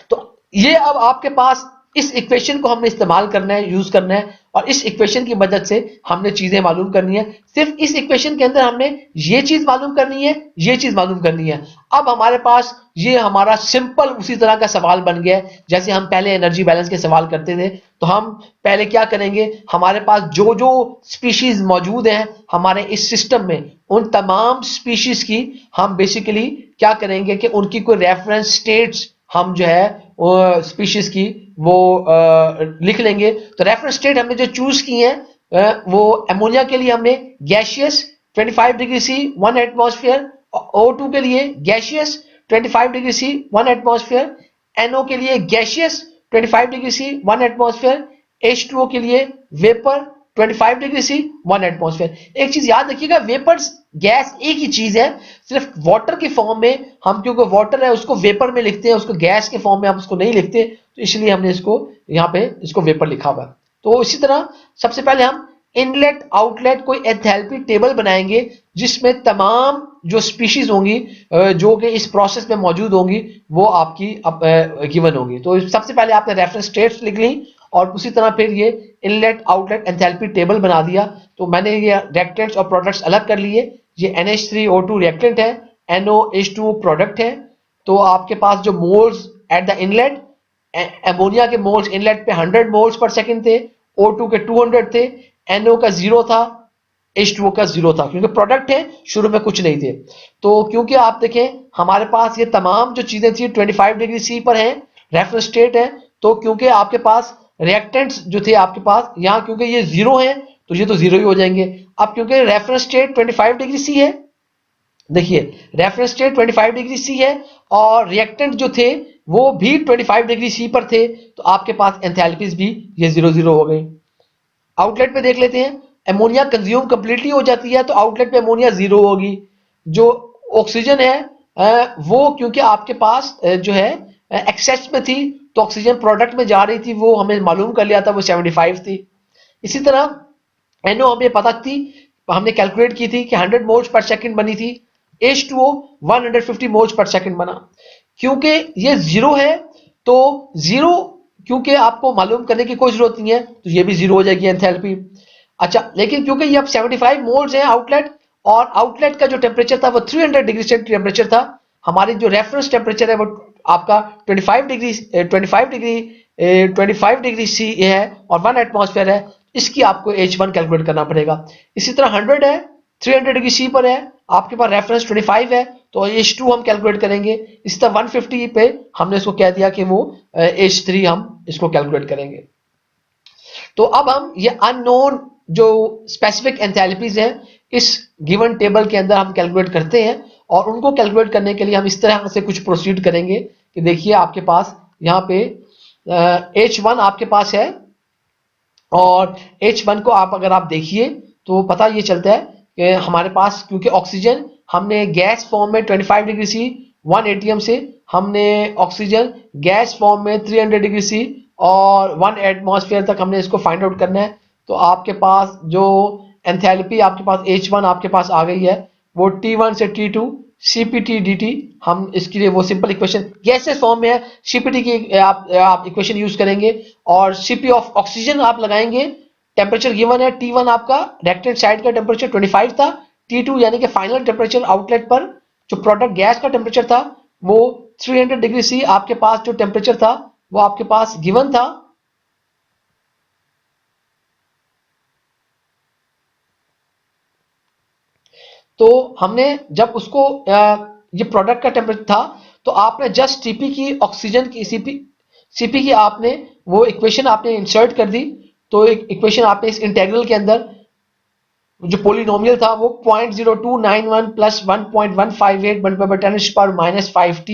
तो ये अब आपके पास इस इक्वेशन को हमने इस्तेमाल करना है, यूज करना है, और इस इक्वेशन की मदद से हमने चीजें मालूम करनी है। सिर्फ इस इक्वेशन के अंदर हमने ये चीज मालूम करनी है, ये चीज मालूम करनी है। अब हमारे पास ये हमारा सिंपल उसी तरह का सवाल बन गया है जैसे हम पहले एनर्जी बैलेंस के सवाल करते थे। तो हम पहले क्या करेंगे, हमारे पास जो जो स्पीशीज मौजूद हैं हमारे इस सिस्टम में, उन तमाम स्पीशीज की हम बेसिकली क्या करेंगे कि उनकी कोई रेफरेंस स्टेट्स हम जो है स्पीशीज की वो लिख लेंगे। तो रेफरेंस स्टेट हमने जो चूज की है वो अमोनिया के लिए हमने gaseous 25 degree C 1 atmosphere, O2 के लिए gaseous 25 degree C 1 atmosphere, NO के लिए gaseous 25 degree C 1 atmosphere, H2O के लिए वेपर 25 डिग्री सी 1 एटमॉस्फेयर। एक चीज याद रखिएगा, वेपर्स गैस एक ही चीज है, सिर्फ वाटर के फॉर्म में हम, क्योंकि वाटर है उसको वेपर में लिखते हैं, उसको गैस के फॉर्म में हम उसको नहीं लिखते, तो इसलिए हमने इसको यहाँ पे इसको वेपर लिखा हुआ। तो इसी तरह सबसे पहले हम इनलेट आउटलेट कोई एंथैल्पी टेबल बनाएंगे जिसमें तमाम जो स्पीशीज होंगी जो कि इस प्रोसेस में मौजूद होंगी वो आपकी गिवन होंगी। तो सबसे पहले आपने रेफरेंस स्टेट्स लिख ली और उसी तरह फिर ये इनलेट आउटलेट एंथैल्पी टेबल बना दिया। तो मैंने ये रिएक्टेंट्स और प्रोडक्ट्स अलग कर लिए। ये NH3O2 रिएक्टेंट है, NOH2 प्रोडक्ट है। तो आपके पास जो moles at the inlet, ammonia के मोल्स इनलेट पे 100 मोल्स पर सेकंड थे, O2 के 200 थे, NO का 0 था, H2O का 0 था, क्योंकि प्रोडक्ट है शुरू में कुछ नहीं थे। तो क्योंकि आप देखें हमारे पास ये तमाम जो चीजें थी 25 डिग्री सी पर है, रेफरेंस स्टेट है, तो क्योंकि आपके पास रिएक्टेंट्स जो थे आपके पास यहाँ क्योंकि ये 0 है तो ये तो 0 ही हो जाएंगे। अब क्योंकि रेफरेंस स्टेट 25 डिग्री सी है, देखिए रेफरेंस स्टेट 25 डिग्री सी है और रिएक्टेंट जो थे वो भी 25 डिग्री सी पर थे, तो आपके पास एंथैल्पीज भी ये 0 0 हो गई। आउटलेट पे देख लेते हैं, अमोनिया कंज्यूम कंप्लीटली हो जाती है तो आउटलेट पे अमोनिया 0 होगी। जो ऑक्सीजन है वो क्योंकि आपके पास जो है एक्सेस में थी तो ऑक्सीजन प्रोडक्ट में जा रही थी, वो हमें मालूम कर लिया था, वो 75 थी। इसी तरह NO हमें पता थी, हमने कैलकुलेट की थी कि 100 मोल्स पर सेकंड बनी थी, H2O 150 मोल्स पर सेकंड बना। क्योंकि ये 0 है तो 0 क्योंकि आपको मालूम करने की कोई जरूरत नहीं है तो ये भी 0 हो जाएगी एंथैल्पी। अच्छा, लेकिन क्योंकि ये अब 75 मोल्स है आउटलेट और आउटलेट का जो टेम्परेचर था वो 300 डिग्री सेंटीग्रेड टेम्परेचर था, हमारी जो रेफरेंस टेम्परेचर है वो आपका 25 डिग्री सी है और 1 एटमॉस्फेयर है, इसकी आपको H1 कैलकुलेट करना पड़ेगा। इसी तरह 100 है, 300 डिग्री सी पर है, आपके पास रेफरेंस 25 है तो H2 हम कैलकुलेट करेंगे। इसी तरह 150 पे हमने इसको कह दिया कि वो H3 हम इसको कैलकुलेट करेंगे। तो अब हम ये अननोन जो स्पेसिफिक एंथैल्पीज हैं इस गिवन टेबल के अंदर हम कैलकुलेट करते हैं और उनको कैलकुलेट करने के लिए हम इस तरह से कुछ प्रोसीड करेंगे कि देखिए आपके पास यहाँ पे H1 आपके पास है और H1 को आप अगर आप देखिए तो पता ये चलता है कि हमारे पास क्योंकि ऑक्सीजन हमने गैस फॉर्म में 25 डिग्री सी 1 ATM से हमने ऑक्सीजन गैस फॉर्म में 300 डिग्री सी और 1 एटमॉस्फेयर तक हमने इसको फाइंड आउट करना है। तो आपके पास जो एंथैल्पी आपके पास H1 आपके पास आ गई है, वो T1 से T2 CPT dt, हम इसके लिए वो सिंपल इक्वेशन गैसेस फॉर्म में है, CPT की आप इक्वेशन यूज करेंगे और CP ऑफ ऑक्सीजन आप लगाएंगे। टेम्परेचर गिवन है, T1 आपका रिएक्टेंट साइड का टेम्परेचर 25 था, T2 यानी कि फाइनल टेम्परेचर आउटलेट पर जो प्रोडक्ट गैस का टेम्परेचर था वो 300 डिग्री सी आपके पास जो टेम्परेचर था वो आपके पास गिवन था। तो हमने जब उसको ये प्रोडक्ट का टेम्परेचर था तो आपने जस्ट सीपी की ऑक्सीजन की सीपी की आपने वो इक्वेशन आपने इंसर्ट कर दी। तो एक इक्वेशन आपने इस इंटीग्रल के अंदर जो पोलिनोमियल था वो 0.0291 plus 1.158 multiply by 10 power minus 5t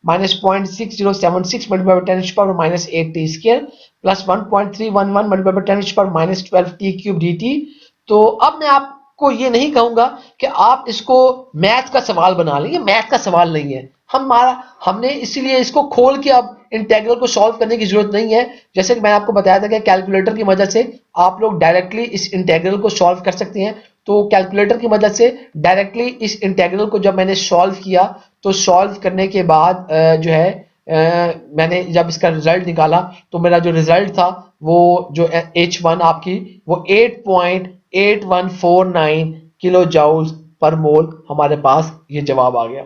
minus 0.6076 multiply by 10 power minus 8t square plus 1.311 multiply by 10 power minus 12t cube dt। तो अब मैं आपको ये नहीं कहूंगा कि आप इसको मैथ का सवाल बना लेंगे, मैथ का सवाल नहीं है हमने इसीलिए इसको खोल के अब इंटीग्रल को सॉल्व करने की जरूरत नहीं है। जैसे कि मैंने आपको बताया था कि कैलकुलेटर की मदद से आप लोग डायरेक्टली इस इंटीग्रल को सॉल्व कर सकते हैं। तो कैलकुलेटर की मदद से डायरेक्टली इस इंटीग्रल को जब मैंने सॉल्व किया तो सॉल्व करने के बाद जो है मैंने जब इसका रिजल्ट निकाला तो मेरा जो रिजल्ट था वो जो H1 आपकी वो 8.8149 किलो जूल पर मोल हमारे पास ये जवाब आ गया।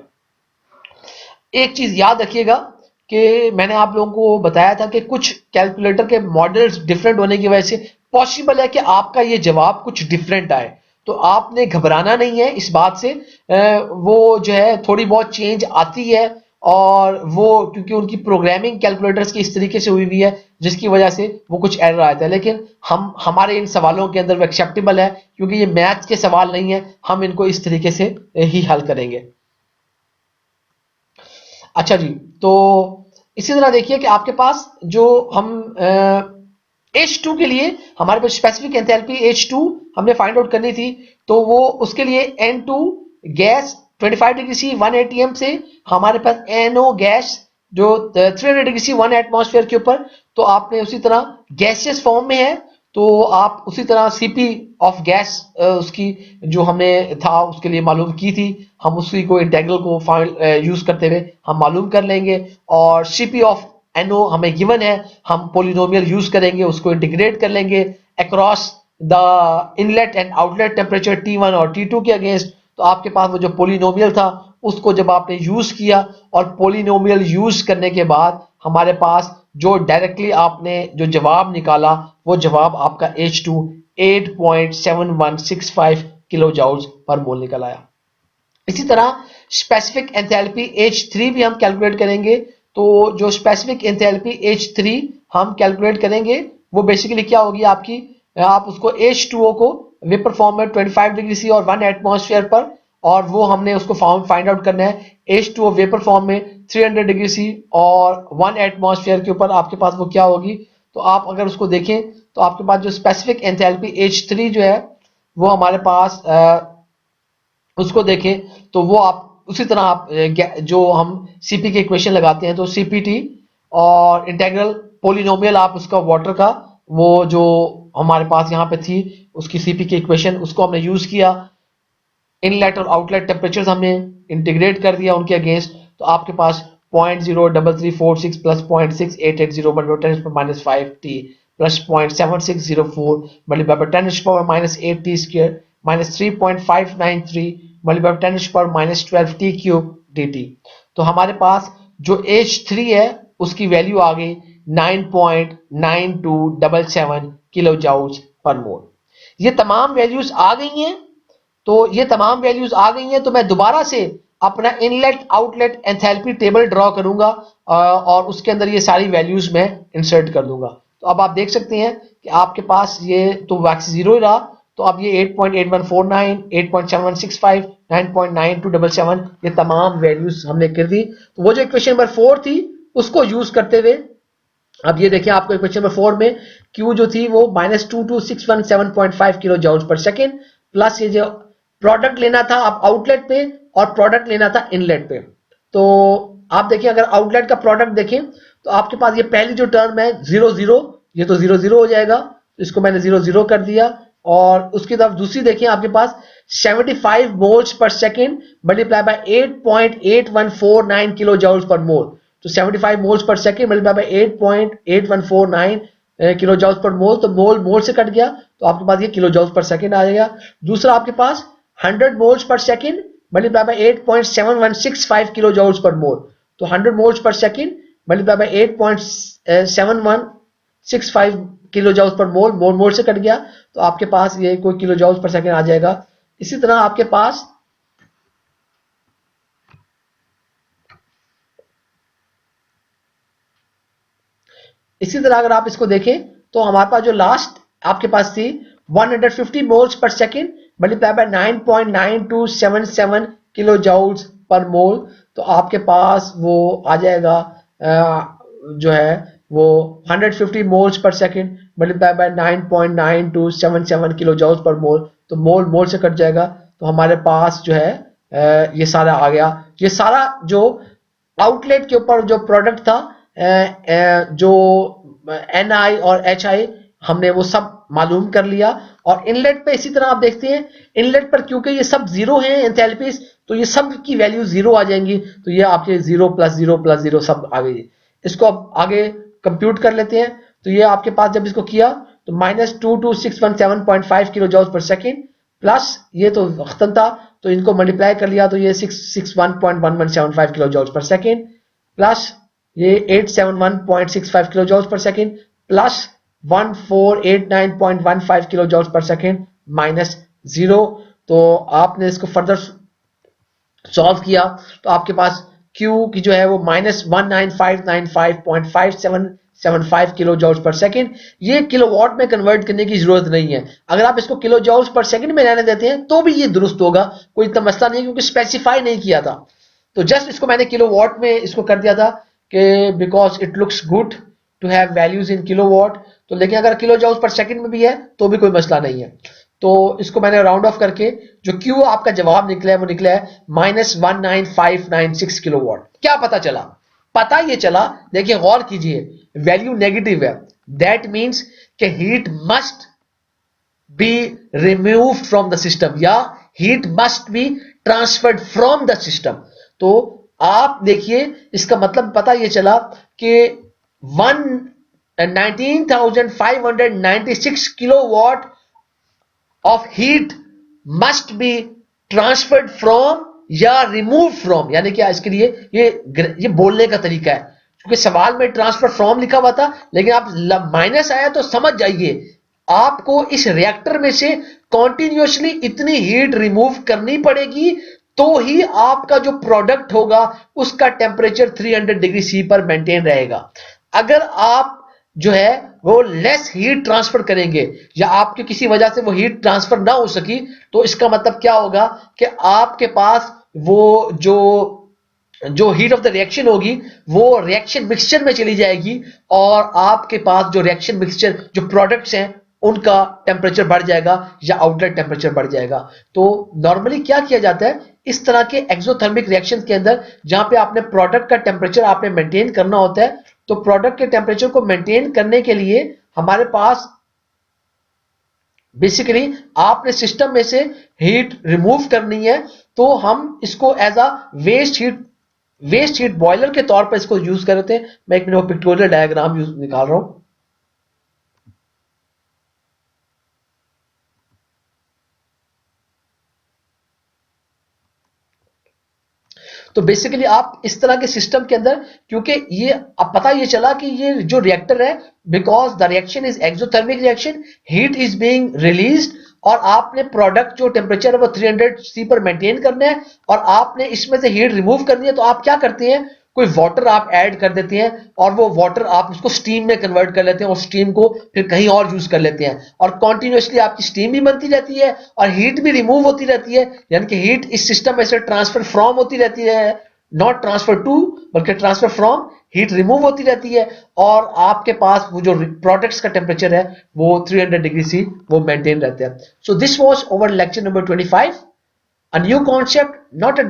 एक चीज याद रखिएगा कि मैंने आप लोगों को बताया था कि कुछ कैलकुलेटर के मॉडल्स डिफरेंट होने की वजह से पॉसिबल है कि आपका ये जवाब कुछ डिफरेंट आए। तो आपने घबराना नहीं है इस बात से, वो जो है थोड़ी बहुत चेंज आती है और वो क्योंकि उनकी प्रोग्रामिंग कैलकुलेटर्स की इस तरीके से हुई हुई है जिसकी वजह से वो कुछ एरर आता है, लेकिन हमारे इन सवालों के अंदर वो एक्सेप्टेबल है क्योंकि ये मैथ्स के सवाल नहीं है, हम इनको इस तरीके से ही हल करेंगे। अच्छा जी, तो इसी तरह देखिए कि आपके पास जो हम H2 के लिए हमारे पास स्पेसिफिक एंथैल्पी H2 हमने फाइंड आउट करनी थी। तो वो उसके लिए N2 gas 25 degree C 1 atm से हमारे पास NO गैस जो 300 डिग्री सी 1 एटमॉस्फेयर के ऊपर। तो आपने उसी तरह गैसियस फॉर्म में है तो आप उसी तरह सीपी ऑफ गैस उसकी जो हमने था उसके लिए मालूम की थी, हम उसी को इंटीग्रल को यूज करते हुए हम मालूम कर लेंगे। और सीपी ऑफ एनओ हमें गिवन है, हम पोलिनोमियल यूज करेंगे उसको इंटीग्रेट कर लेंगे across the inlet and outlet temperature T1 और T2 के अगेंस्ट। तो आपके पास वो जो पोलिनोमियल था उसको जब आपने यूज किया और पोलिनोमियल यूज करने के बाद हमारे पास जो डायरेक्टली आपने जो जवाब निकाला वो जवाब आपका H2 8.7165 किलो जूल पर मोल निकल आया। इसी तरह स्पेसिफिक एंथैल्पी H3 भी हम कैलकुलेट करेंगे। तो जो स्पेसिफिक एंथैल्पी H3 हम कैलकुलेट करेंगे वो बेसिकली क्या होगी आपकी, आप उसको H2O को वेपर फॉर्म में 25 डिग्री सी और 1 एटमॉस्फेयर पर, और वो हमने उसको फॉर्म फाइंड आउट करना है H2O वेपर फॉर्म में 300 डिग्री सी और 1 एटमॉस्फेयर के ऊपर आपके पास वो क्या होगी। तो आप अगर उसको देखें तो आपके पास जो स्पेसिफिक एंथैल्पी H3 जो है वो हमारे पास उसको देखें तो वो आप उसी तरह आप जो हम सीपी के इक्वेशन लगाते हैं तो सीपीटी और इंटीग्रल पोलिनोमियल आप उसका वाटर का वो जो हमारे पास यहाँ पे थी उसकी सीपी की इक्वेशन उसको हमने यूज किया, इनलेट और आउटलेट टेम्परेचर हमने इंटीग्रेट कर दिया उनके अगेंस्ट। तो आपके पास 0.03346 plus 0.6880 multiply 10 minus 5t plus 0.7604 multiply 10 power minus 8t square minus 3.593 multiply 10 power minus 12t cube dt। तो हमारे पास जो H3 है उसकी वैल्यू आ गई 9.9277 किलो जूल पर मोल। ये तमाम वैल्यूज आ गई हैं। तो ये तमाम वैल्यूज आ गई हैं तो मैं दोबारा से अपना inlet outlet enthalpy table draw करूंगा और उसके अंदर ये सारी वैल्यूज मैं इंसर्ट कर दूंगा। तो अब आप देख सकते हैं कि आपके पास ये तो वैक्स जीरो ही रहा। तो अब ये 8.8149 8.7165 9.9277 ये तमाम वैल्यूज हमने कर दी। तो वो जो इक्वेशन नंबर 4 थी उसको यूज करते हुए अब ये देखिए आपको इक्वेशन नंबर 4 में Q जो थी वो -22617.5 kilo joule per second plus ये जो प्रोडक्ट लेना था आप आउटलेट पे और प्रोडक्ट लेना था इनलेट पे। तो आप देखिए अगर आउटलेट का प्रोडक्ट देखें तो आपके पास ये पहली जो टर्म है 0 0 ये तो 0 0 हो जाएगा। तो इसको मैंने 0 0 कर दिया। और उसकी तरफ दूसरी देखिए आपके पास 75 moles per second multiply by 8.8149 kilo joules per mole. तो 75 moles per second multiply by 8.8149 kilo joules per mole. तो मोल मोल से कट गया तो आपके पास ये किलो जूल्स पर सेकेंड आ जाएगा। दूसरा आपके पास 100 moles per second multiply by 8.7165 kilo joules per mole. तो 100 moles per second multiply by 8.7165 kilo joules per mole, मोल मोल से कट गया तो आपके पास ये कोई किलो जूल्स पर सेकेंड आ जाएगा। इसी तरह आपके पास अगर आप इसको देखें तो हमारे पास जो लास्ट आपके पास थी 150 moles per second multiply by 9.9277 kilo joules per mole. तो आपके पास वो आ जाएगा जो है वो 150 moles per second multiply by 9.9277 kilo joules per mole. तो मोल मोल से कट जाएगा तो हमारे पास जो है ये सारा आ गया। ये सारा जो आउटलेट के ऊपर जो प्रोडक्ट था जो NI और HI हमने वो सब मालूम कर लिया। और इनलेट पे इसी तरह आप देखते हैं इनलेट पर क्योंकि ये सब जीरो हैं एंथैल्पीज तो ये सब की वैल्यू जीरो आ जाएंगी। तो ये आपके 0 + 0 + 0 सब आ गई। इसको अब आगे कंप्यूट कर लेते हैं। तो ये आपके पास जब इसको किया तो -22617.5 kilo joules per second plus ये तो खत्म था तो इनको मल्टीप्लाई कर लिया तो ये 661.1175 kilo joules per second plus ये 871.65 kilo joules per second plus 1489.15 kilo joules per second -0। तो आपने इसको फर्दर सॉल्व किया तो आपके पास Q की जो है वो -19595.5775 किलो जूल्स पर सेकेंड। ये किलोवाट में कन्वर्ट करने की जरूरत नहीं है। अगर आप इसको किलो जूल्स पर सेकेंड में रहने देते हैं तो भी ये दुरुस्त होगा, कोई इतना मसला नहीं क्योंकि स्पेसिफाई नहीं किया था। तो जस्ट इसको मैंने किलोवाट में इसको कर दिया था कि because it looks good to have values in kilowatt. तो लेकिन अगर किलो जूल्स पर सेकेंड में भी है तो भी कोई मसला नहीं है। तो इसको मैंने राउंड ऑफ करके जो Q आपका जवाब निकला है वो निकला है -19596 किलोवाट। क्या पता चला? पता ये चला, देखिए गौर कीजिए, वैल्यू नेगेटिव है। दैट मीन्स कि heat must be removed from the system या heat must be transferred from the system. तो आप देखिए इसका मतलब पता ये चला कि 19,596 kilowatt of heat must be transferred from या remove from, यानी क्या इसके लिए ये बोलने का तरीका है क्योंकि सवाल में ट्रांसफर फ्रॉम लिखा हुआ था लेकिन आप माइनस आया तो समझ जाइए आपको इस रिएक्टर में से कॉन्टिन्यूसली इतनी हीट रिमूव करनी पड़ेगी तो ही आपका जो प्रोडक्ट होगा उसका टेम्परेचर 300 डिग्री सी पर मेंटेन रहेगा। अगर आप जो है वो लेस हीट ट्रांसफर करेंगे या आपके किसी वजह से वो हीट ट्रांसफर ना हो सकी तो इसका मतलब क्या होगा कि आपके पास वो जो हीट ऑफ द रिएक्शन होगी वो रिएक्शन मिक्सचर में चली जाएगी और आपके पास जो रिएक्शन मिक्सचर जो प्रोडक्ट्स हैं उनका टेम्परेचर बढ़ जाएगा या आउटलेट टेम्परेचर बढ़ जाएगा। तो नॉर्मली क्या किया जाता है इस तरह के एक्सोथर्मिक रिएक्शन के अंदर जहां पे आपने प्रोडक्ट का टेम्परेचर आपने मेंटेन करना होता है तो प्रोडक्ट के टेम्परेचर को मेंटेन करने के लिए हमारे पास बेसिकली आपने सिस्टम में से हीट रिमूव करनी है तो हम इसको as a waste heat boiler के तौर पर इसको यूज करते हैं। मैं एक मिनट पिक्टोरियल डायग्राम निकाल रहा हूं। तो बेसिकली आप इस तरह के सिस्टम के अंदर क्योंकि ये अब पता ये चला कि ये जो रिएक्टर है because the reaction is exothermic reaction heat is being released और आपने प्रोडक्ट जो टेम्परेचर है वो 300 सी पर मेंटेन करना है और आपने इसमें से हीट रिमूव करनी है। तो आप क्या करते हैं कोई वाटर आप ऐड कर देते हैं और वो वाटर आप उसको स्टीम में कन्वर्ट कर लेते हैं और स्टीम को फिर कहीं और यूज कर लेते हैं और कॉन्टिन्यूसली आपकी स्टीम भी बनती रहती है और हीट भी रिमूव होती रहती है यानी कि हीट इस सिस्टम में से ट्रांसफर फ्रॉम होती रहती है, नॉट ट्रांसफर टू बल्कि ट्रांसफर फ्रॉम, हीट रिमूव होती रहती है और आपके पास वो जो प्रोडक्ट्स का टेम्परेचर है वो 300 डिग्री सी वो मेंटेन रहते हैं। So this was over lecture number 25, a new concept, not a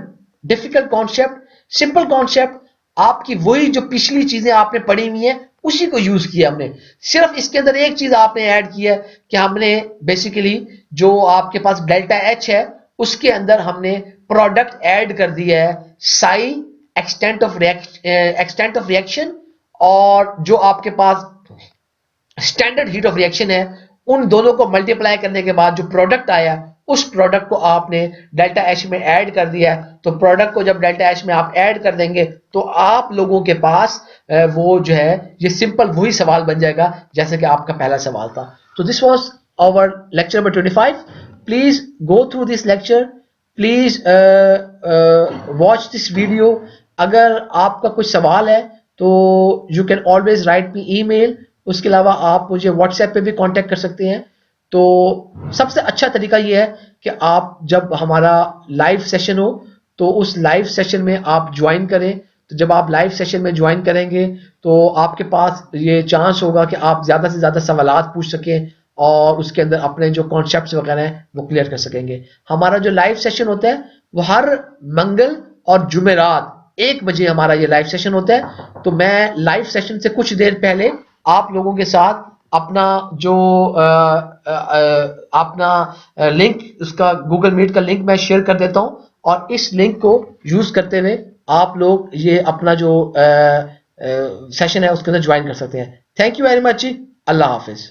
difficult concept, simple concept. आपकी वही जो पिछली चीजें आपने पढ़ी हुई हैं उसी को यूज किया हमने। सिर्फ इसके अंदर एक चीज आपने ऐड की है कि हमने बेसिकली जो आपके पास डेल्टा एच है उसके अंदर हमने प्रोडक्ट ऐड कर दिया है साई एक्सटेंट ऑफ रिएक्शन और जो आपके पास स्टैंडर्ड हीट ऑफ रिएक्शन है, उन दोनों को मल्टीप्लाई करने के बाद जो प्रोडक्ट आया उस प्रोडक्ट को आपने डेल्टा एच में ऐड कर दिया है। तो प्रोडक्ट को जब डेल्टा एच में आप ऐड कर देंगे तो आप लोगों के पास वो जो है ये सिंपल वही सवाल बन जाएगा जैसे कि आपका पहला सवाल था। तो this was our lecture number 25। Please go through this lecture, please watch this video. अगर आपका कुछ सवाल है तो you can always write me email. उसके अलावा आप मुझे व्हाट्सएप पे भी कांटेक्ट कर सकते हैं। तो सबसे अच्छा तरीका यह है कि आप जब हमारा लाइव सेशन हो तो उस लाइव सेशन में आप ज्वाइन करें। तो जब आप लाइव सेशन में ज्वाइन करेंगे तो आपके पास ये चांस होगा कि आप ज़्यादा से ज़्यादा सवालात पूछ सकें और उसके अंदर अपने जो कॉन्सेप्ट्स वगैरह हैं वो क्लियर कर सकेंगे। हमारा जो लाइव सेशन होता है वो हर मंगल और जुमेरात 1 बजे हमारा ये लाइव सेशन होता है। तो मैं लाइव सेशन से कुछ देर पहले आप लोगों के साथ अपना जो अपना लिंक, उसका गूगल मीट का लिंक मैं शेयर कर देता हूं और इस लिंक को यूज करते हुए आप लोग ये अपना जो सेशन है उसके अंदर ज्वाइन कर सकते हैं। थैंक यू वेरी मच जी। अल्लाह हाफिज।